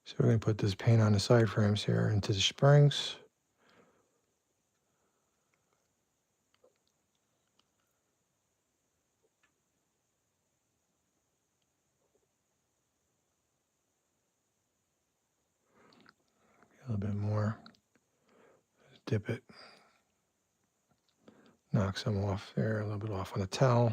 A: So we're going to put this paint on the side frames here into the springs. A little bit more. Dip it. Knock some off there, a little bit off on the towel.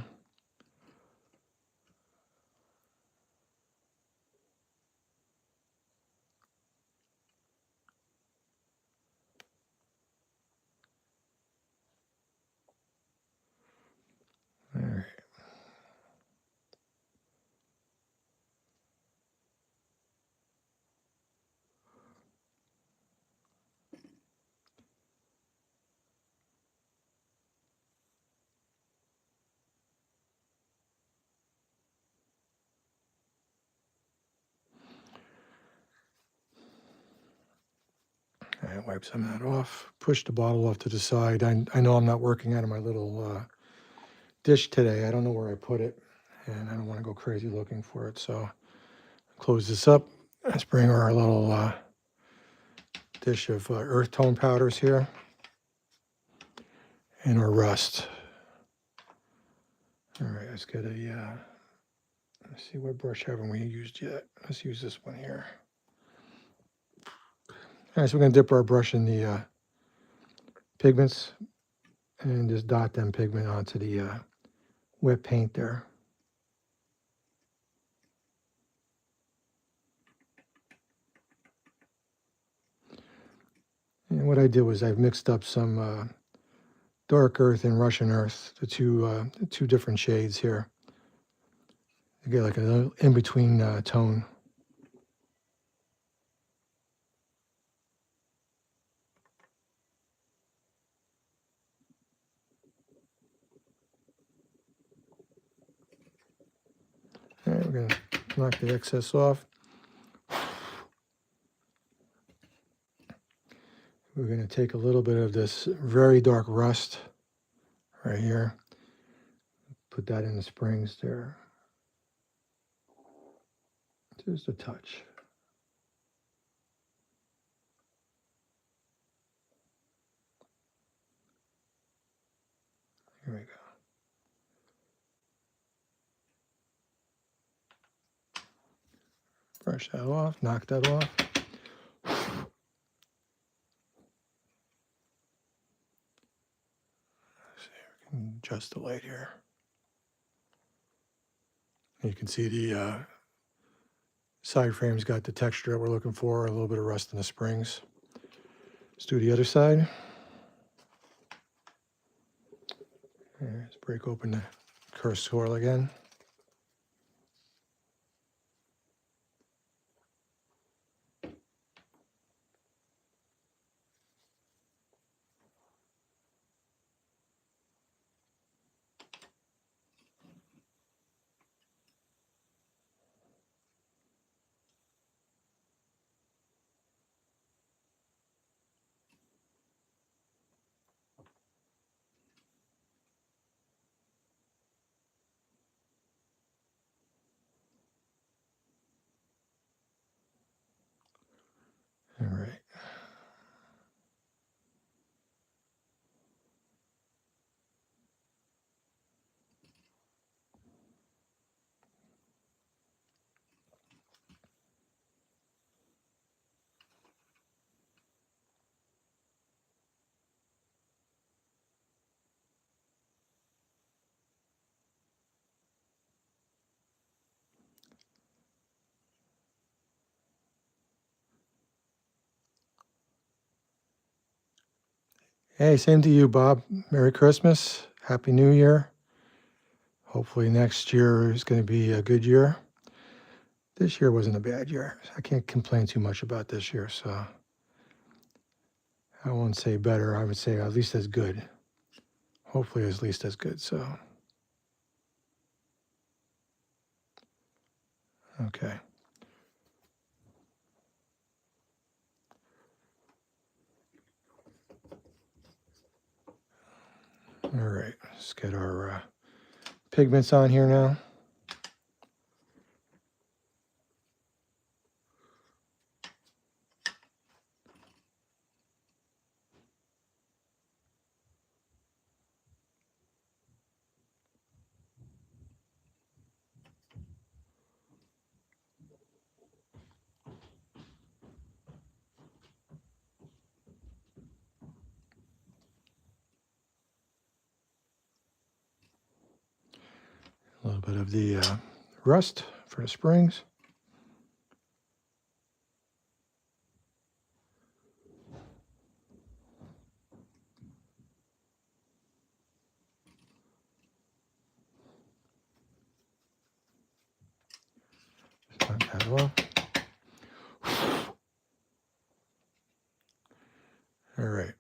A: All right. And wipe some of that off. Push the bottle off to the side. I know I'm not working out of my little dish today. I don't know where I put it, and I don't want to go crazy looking for it. So close this up. Let's bring our little dish of earth tone powders here and our rust. All right, let's get a, let's see, what brush haven't we used yet? Let's use this one here. All right, so we're going to dip our brush in the pigments and just dot them pigment onto the wet paint there. And what I did was I've mixed up some dark earth and Russian earth, the two different shades here. You get like a in-between tone. All right, we're going to knock the excess off. We're going to take a little bit of this very dark rust right here. Put that in the springs there. Just a touch. Here we go. Brush that off, knock that off. Let's see, we can adjust the light here. You can see the side frame's got the texture that we're looking for, a little bit of rust in the springs. Let's do the other side. Let's break open the cursed coil again. All right. Hey, same to you, Bob. Merry Christmas. Happy New Year. Hopefully next year is going to be a good year. This year wasn't a bad year. I can't complain too much about this year, so I won't say better. I would say at least as good. Hopefully at least as good, so. Okay. All right, let's get our pigments on here now. A little bit of the rust for the springs. Not that well. All right.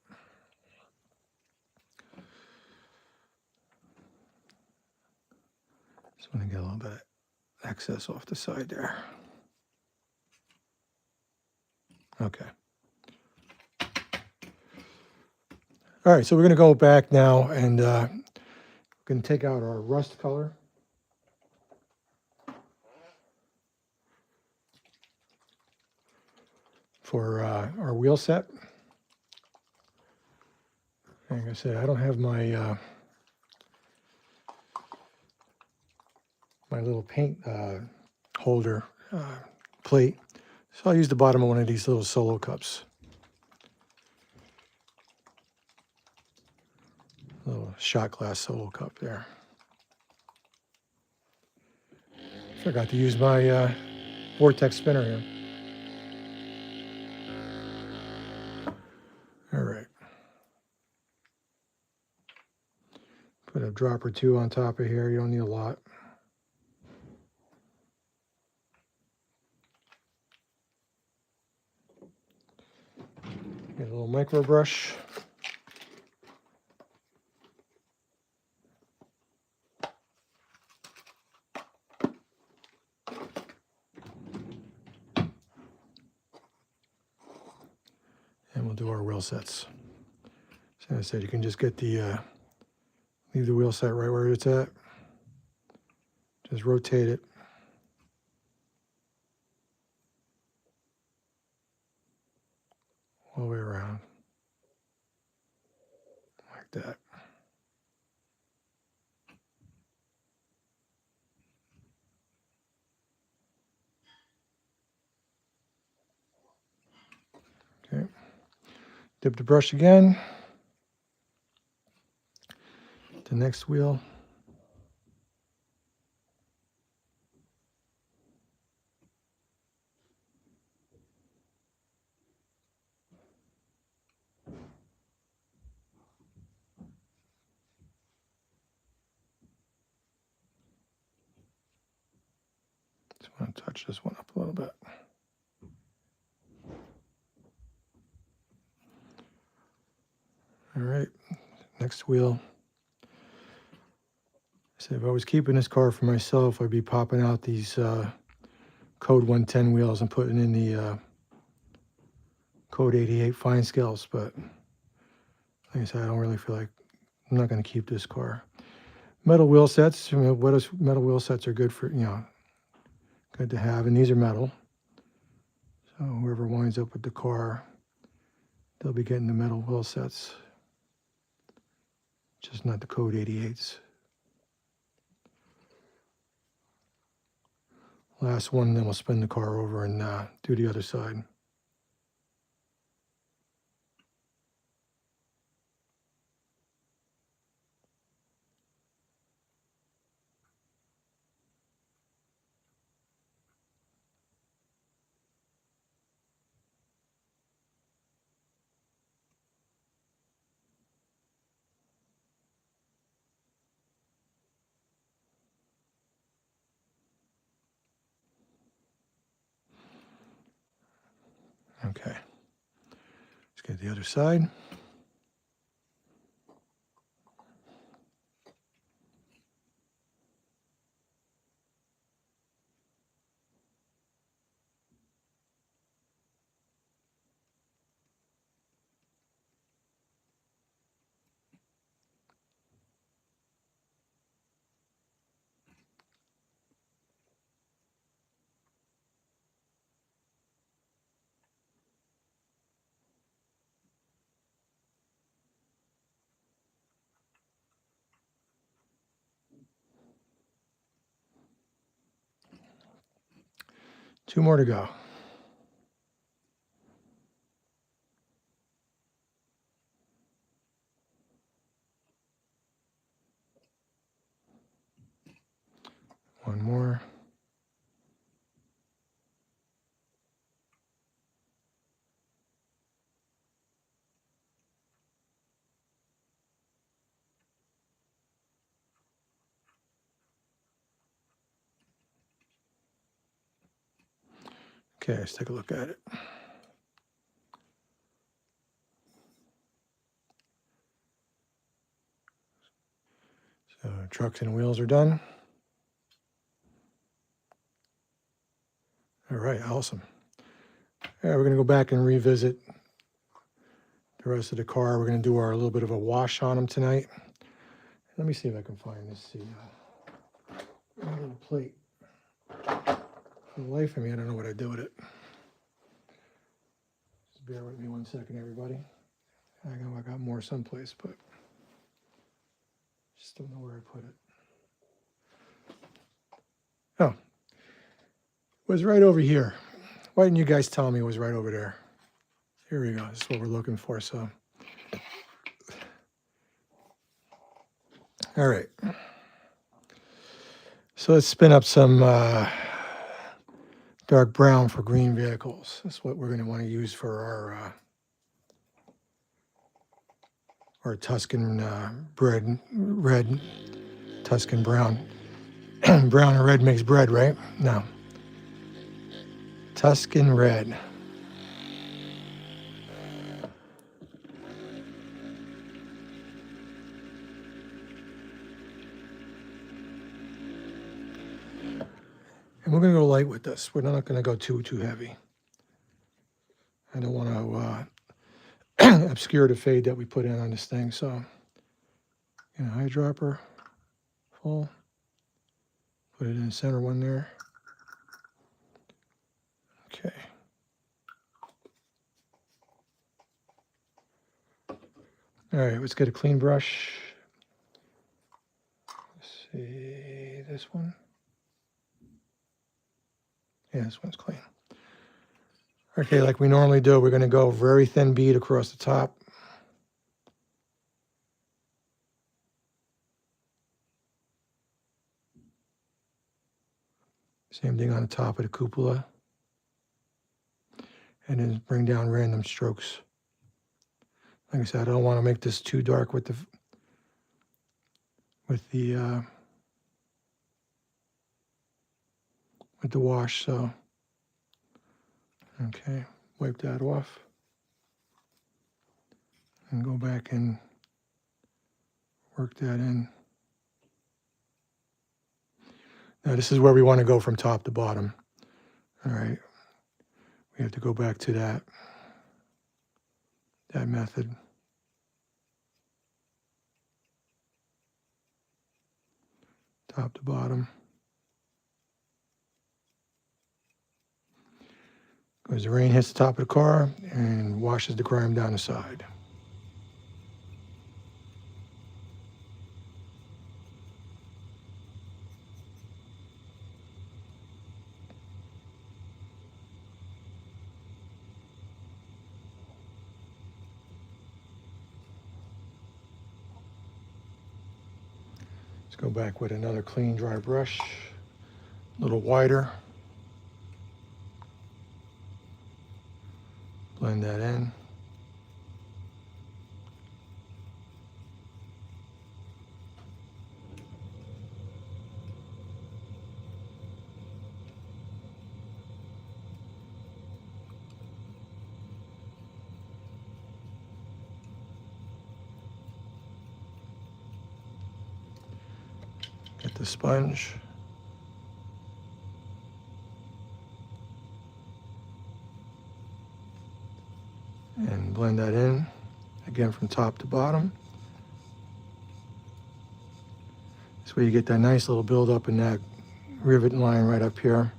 A: Just want to get a little bit of excess off the side there. Okay. All right, so we're going to go back now and we're going to take out our rust color. For our wheel set. Like I said, I don't have my my little paint holder plate, so I'll use the bottom of one of these little solo cups. Little shot glass solo cup there. Forgot to use my vortex spinner here. All right. Put a drop or two on top of here. You don't need a lot. Get a little micro brush. And we'll do our wheel sets. So as I said, you can just get the, leave the wheel set right where it's at. Just rotate it. All the way around. Like that. Okay. Dip the brush again. The next wheel. Just want to touch this one up a little bit. All right, next wheel. So if I was keeping this car for myself, I'd be popping out these Code 110 wheels and putting in the Code 88 fine scales. But like I said, I don't really feel like, I'm not going to keep this car. Metal wheel sets, metal wheel sets are good for, good to have. And these are metal. So whoever winds up with the car, they'll be getting the metal wheel sets. Just not the Code 88s. Last one, then we'll spin the car over and do the other side. Okay, let's get the other side. 2 more to go. One more. Okay, let's take a look at it. So trucks and wheels are done. All right, awesome. Yeah, we're going to go back and revisit the rest of the car. We're going to do our little bit of a wash on them tonight. Let me see if I can find this little plate. For the life of me, I don't know what I do with it. Just bear with me 1 second, everybody. I got more someplace, but just don't know where I put it. Oh, it was right over here. Why didn't you guys tell me it was right over there? Here we go. This is what we're looking for. So, all right. So let's spin up some dark brown for green vehicles. That's what we're going to want to use for our Tuscan red Tuscan brown. Brown and red makes bread, right? No. Tuscan red. And we're going to go light with this. We're not going to go too heavy. I don't want to obscure the fade that we put in on this thing. So, eyedropper full. Put it in the center one there. Okay. All right, let's get a clean brush. Let's see, this one. Yeah, this one's clean. Okay, like we normally do, we're going to go very thin bead across the top. Same thing on the top of the cupola. And then bring down random strokes. Like I said, I don't want to make this too dark with the wash, so okay, wipe that off and go back and work that in. Now this is where we want to go from top to bottom. All right, we have to go back to that method. Top to bottom. As the rain hits the top of the car and washes the grime down the side. Let's go back with another clean, dry brush, a little wider. Blend that in. Get the sponge. And blend that in, again from top to bottom. This way you get that nice little buildup in that rivet line right up here.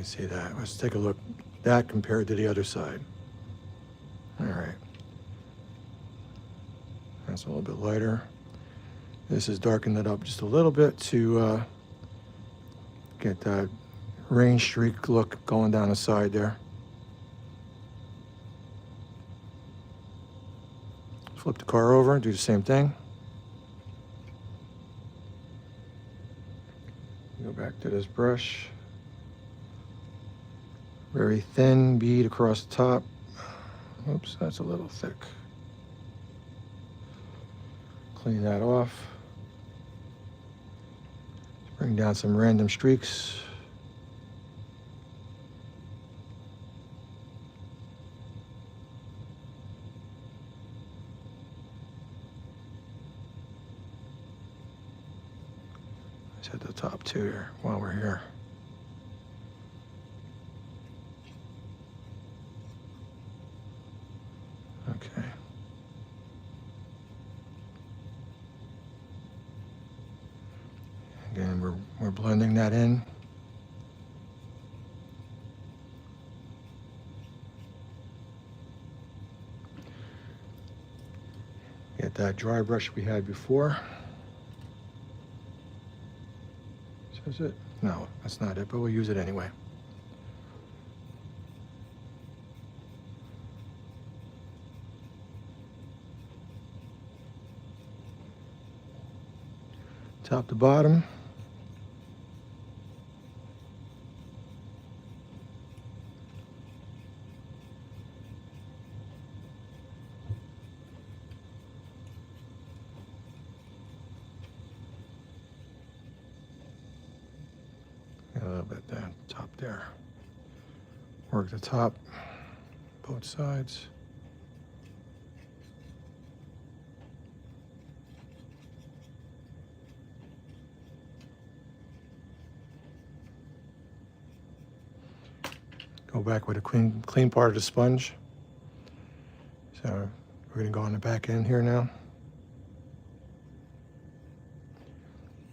A: me see that. Let's take a look. That compared to the other side. All right. That's a little bit lighter. This has darkened it up just a little bit to get that rain streak look going down the side there. Flip the car over, do the same thing. Go back to this brush. Very thin bead across the top. Oops, that's a little thick. Clean that off. Bring down some random streaks. Let's hit the top two here while we're here. Okay. Again, we're blending that in. Get that dry brush we had before. Is it? No, that's not it, but we'll use it anyway. Top to bottom. A little bit there, top there. Work the top, both sides. Go back with a clean part of the sponge. So we're going to go on the back end here now.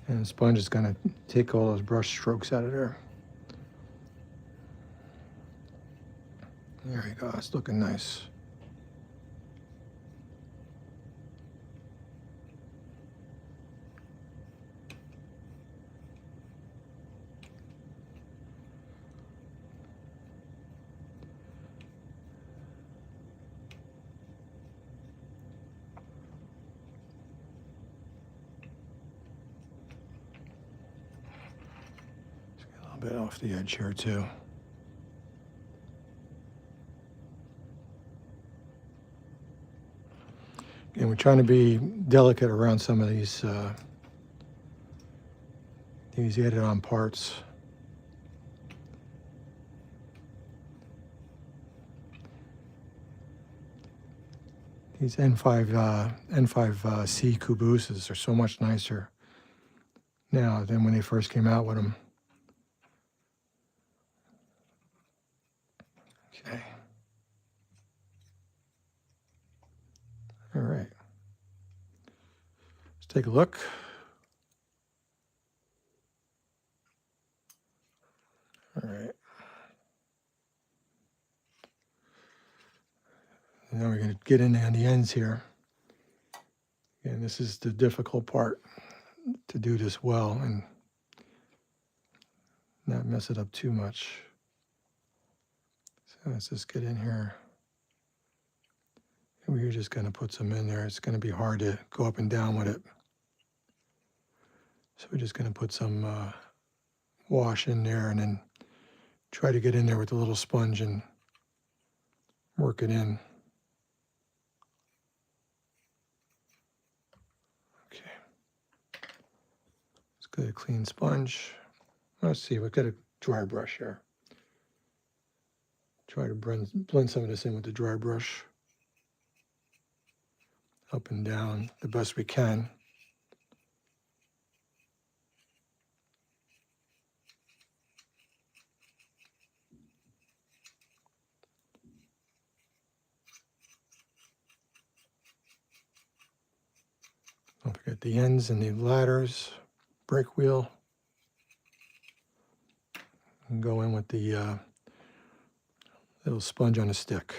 A: And the sponge is going to take all those brush strokes out of there. There you go, it's looking nice. Bit off the edge here too. And we're trying to be delicate around some of these added on parts. These N5c Cabooses are so much nicer now than when they first came out with them. Okay. All right. Let's take a look. All right. Now we're going to get in on the ends here. And this is the difficult part, to do this well and not mess it up too much. So let's just get in here. And we're just going to put some in there. It's going to be hard to go up and down with it. So we're just going to put some wash in there and then try to get in there with a little sponge and work it in. Okay. Let's get a clean sponge. Let's see, we've got a dry brush here. Try to blend some of this in with the dry brush. Up and down the best we can. Don't forget the ends and the ladders, brake wheel. and go in with the little sponge on a stick.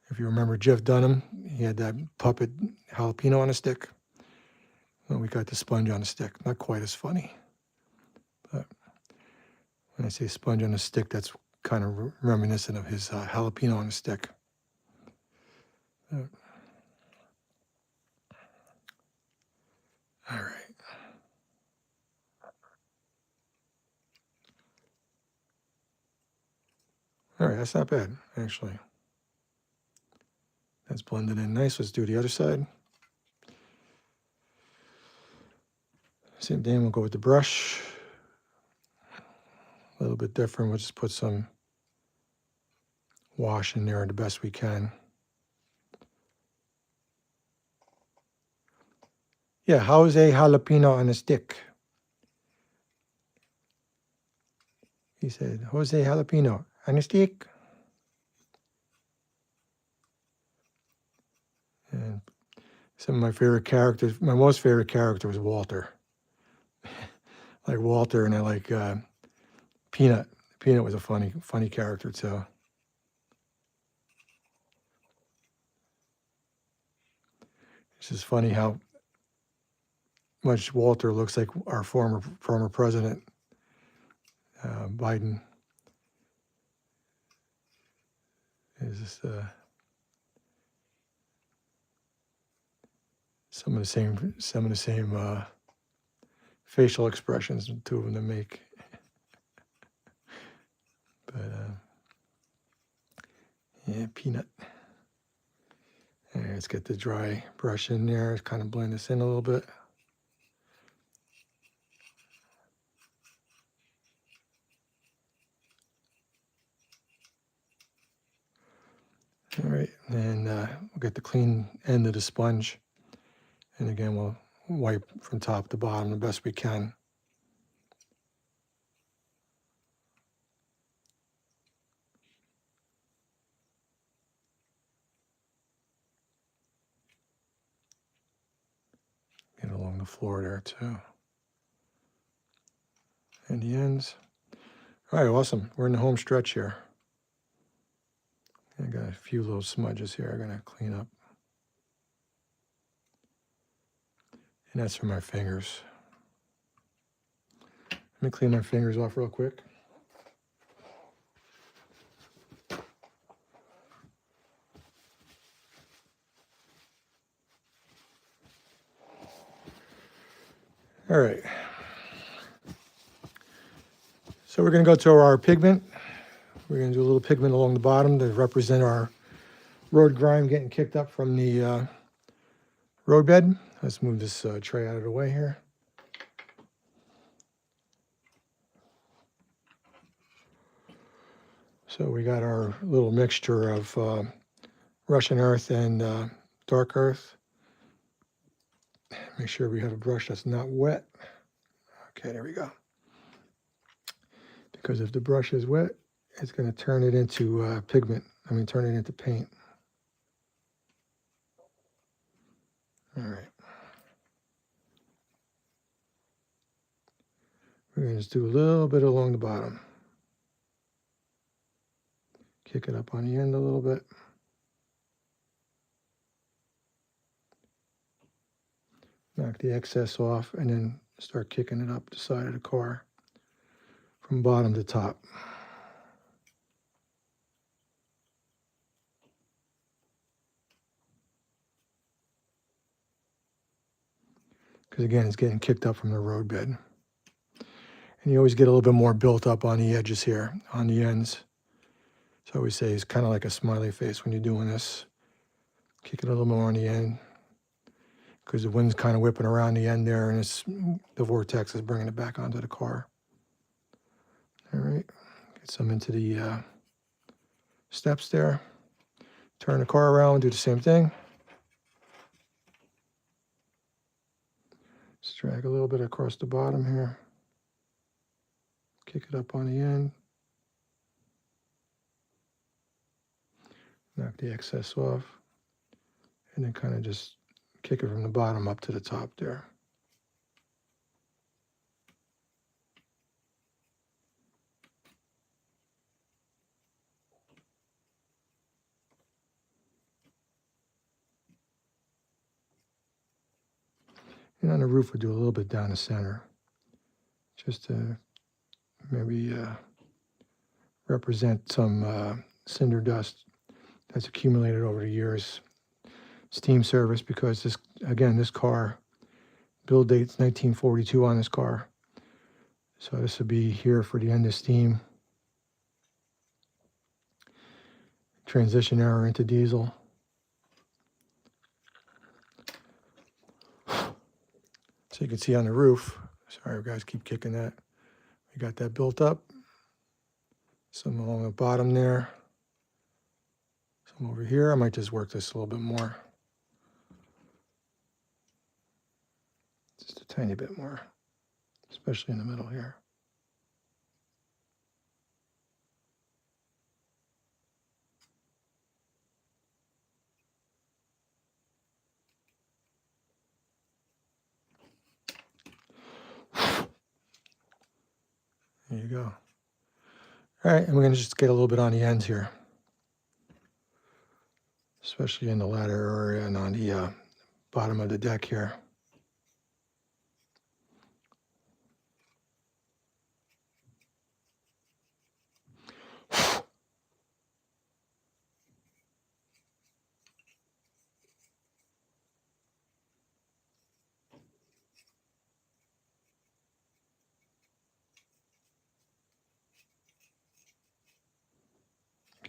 A: If you remember Jeff Dunham, he had that puppet jalapeno on a stick. Well, we got the sponge on a stick. Not quite as funny. But when I say sponge on a stick, that's kind of reminiscent of his jalapeno on a stick. All right. All right, that's not bad, actually. That's blended in nice. Let's do the other side. Same thing, we'll go with the brush. A little bit different, we'll just put some wash in there the best we can. Yeah, how's a jalapeno on a stick? He said, Jose Jalapeno on a stick. And some of my favorite characters, my most favorite character was Walter. Like Walter, and I like Peanut. Peanut was a funny character too. It's just funny how much Walter looks like our former president, Biden. Is just, some of the same facial expressions the two of them make. But yeah, Peanut. All right, let's get the dry brush in there. Let's kind of blend this in a little bit. All right, and we'll get the clean end of the sponge. And again, we'll wipe from top to bottom the best we can. Get along the floor there too. And the ends. All right, awesome. We're in the home stretch here. I got a few little smudges here I'm gonna clean up. And that's from my fingers. Let me clean my fingers off real quick. All right. So we're gonna go to our pigment. We're gonna do a little pigment along the bottom to represent our road grime getting kicked up from the roadbed. Let's move this tray out of the way here. So we got our little mixture of Russian earth and dark earth. Make sure we have a brush that's not wet. Okay, there we go. Because if the brush is wet, it's going to turn it into turn it into paint. All right. We're going to just do a little bit along the bottom. Kick it up on the end a little bit. Knock the excess off and then start kicking it up the side of the car from bottom to top. Because again, it's getting kicked up from the roadbed. And you always get a little bit more built up on the edges here, on the ends. So I always say it's kind of like a smiley face when you're doing this. Kick it a little more on the end, because the wind's kind of whipping around the end there, and the vortex is bringing it back onto the car. All right, get some into the steps there. Turn the car around, do the same thing. Just drag a little bit across the bottom here. Kick it up on the end. Knock the excess off. And then kind of just kick it from the bottom up to the top there. And on the roof, we'll do a little bit down the center, just to maybe represent some cinder dust that's accumulated over the years. Steam service, because this, again, this car, build date's 1942 on this car. So this will be here for the end of steam. Transition error into diesel. So you can see on the roof, sorry guys, keep kicking that. We got that built up. Some along the bottom there. Some over here. I might just work this a little bit more. Just a tiny bit more, especially in the middle here. There you go. All right, and we're going to just get a little bit on the ends here, especially in the ladder area and on the bottom of the deck here.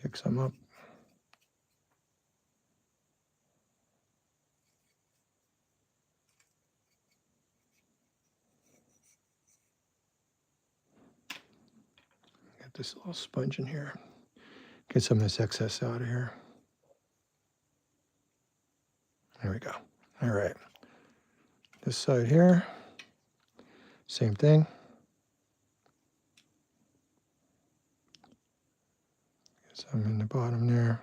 A: Kick some up. Get this little sponge in here. Get some of this excess out of here. There we go. All right. This side here, same thing. Get some in the bottom there.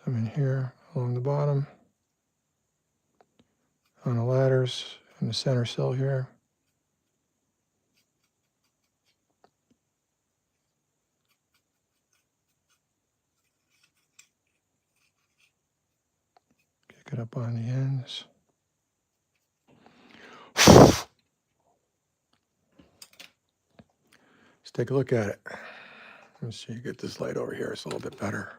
A: Some in here along the bottom. On the ladders in the center sill here. Kick it up on the ends. Let's take a look at it. Let's see, get this light over here. It's a little bit better.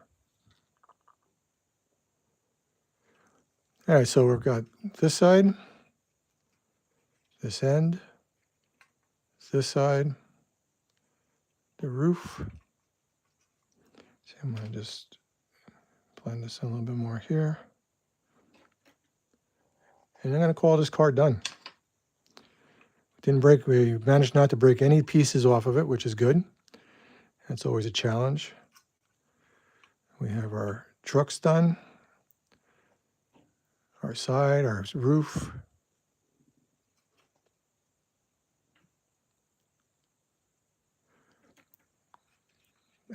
A: All right, so we've got this side, this end, this side, the roof. See, I'm going to just blend this in a little bit more here. And I'm going to call this car done. Didn't break, we managed not to break any pieces off of it, which is good. That's always a challenge. We have our trucks done, our side, our roof.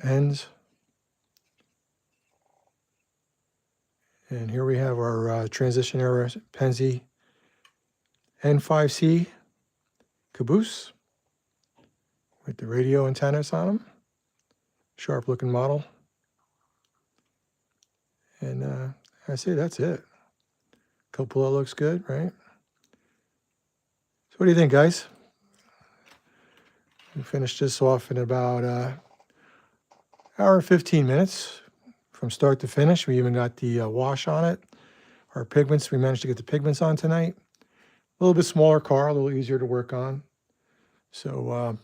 A: Ends. And here we have our transition era Pennsylvania N5c Caboose with the radio antennas on them. Sharp looking model. And I say that's it. Cupola looks good, right? So what do you think, guys? We finished this off in about hour and 15 minutes from start to finish. We even got the wash on it. Our pigments, we managed to get the pigments on tonight. A little bit smaller car, a little easier to work on. So a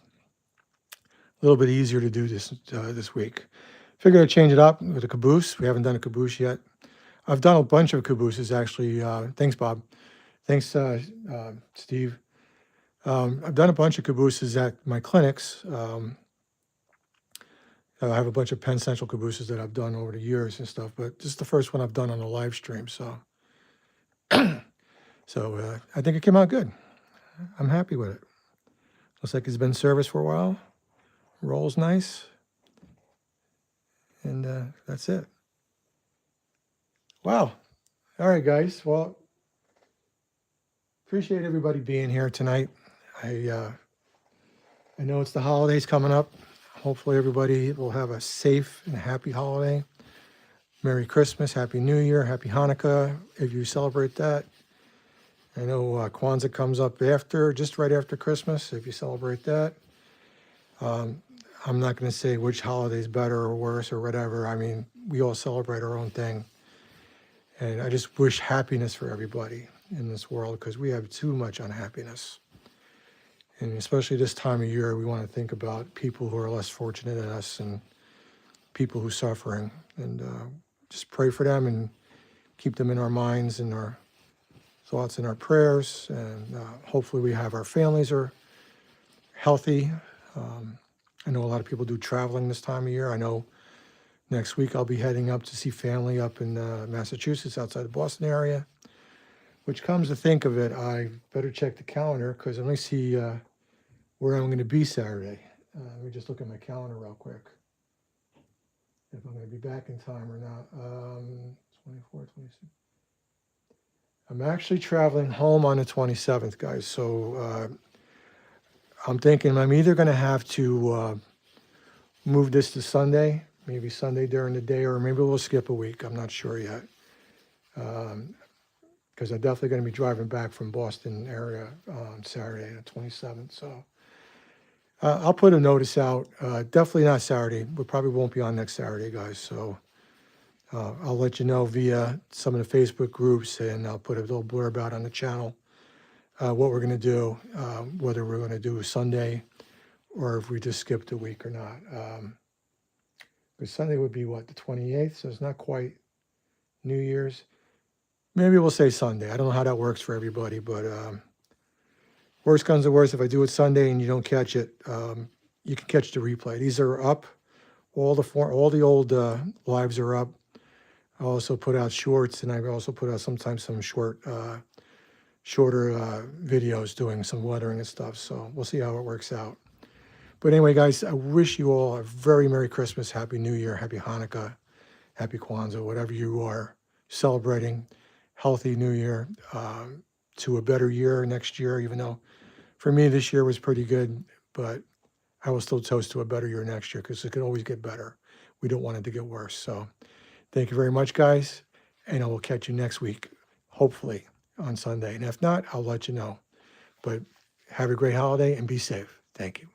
A: little bit easier to do this week. Figured I'd change it up with a caboose. We haven't done a caboose yet. I've done a bunch of cabooses actually. Thanks, Bob. Thanks, Steve. I've done a bunch of cabooses at my clinics. I have a bunch of Penn Central cabooses that I've done over the years and stuff, but this is the first one I've done on a live stream. So, I think it came out good. I'm happy with it. Looks like it's been serviced for a while. Rolls nice. And that's it. Wow. All right, guys. Well, appreciate everybody being here tonight. I know it's the holidays coming up. Hopefully everybody will have a safe and happy holiday. Merry Christmas, Happy New Year, Happy Hanukkah, if you celebrate that. I know Kwanzaa comes up after, just right after Christmas, if you celebrate that. I'm not going to say which holiday is better or worse or whatever. I mean, we all celebrate our own thing. And I just wish happiness for everybody in this world because we have too much unhappiness. And especially this time of year, we want to think about people who are less fortunate than us and people who are suffering. And just pray for them and keep them in our minds and our thoughts and our prayers. And hopefully we have our families are healthy. I know a lot of people do traveling this time of year. I know next week I'll be heading up to see family up in Massachusetts, outside the Boston area. Which comes to think of it, I better check the calendar because let me see where I'm going to be Saturday. Let me just look at my calendar real quick. If I'm going to be back in time or not. 24, 26. I'm actually traveling home on the 27th, guys. So I'm thinking I'm either going to have to move this to Sunday, maybe Sunday during the day, or maybe we'll skip a week. I'm not sure yet. Because I'm definitely going to be driving back from Boston area on Saturday, the 27th. So I'll put a notice out. Definitely not Saturday. We probably won't be on next Saturday, guys. So I'll let you know via some of the Facebook groups, and I'll put a little blurb out on the channel what we're going to do, whether we're going to do Sunday or if we just skipped a week or not. Because Sunday would be, what, the 28th? So it's not quite New Year's. Maybe we'll say Sunday. I don't know how that works for everybody, but worst comes to worst, if I do it Sunday and you don't catch it, you can catch the replay. These are up. All the old lives are up. I also put out shorts, and I also put out sometimes some shorter videos doing some weathering and stuff. So we'll see how it works out. But anyway, guys, I wish you all a very Merry Christmas, Happy New Year, Happy Hanukkah, Happy Kwanzaa, whatever you are celebrating. Healthy New Year, to a better year next year, even though for me this year was pretty good, but I will still toast to a better year next year because it could always get better. We don't want it to get worse. So thank you very much, guys, and I will catch you next week, hopefully on Sunday. And if not, I'll let you know. But have a great holiday and be safe. Thank you.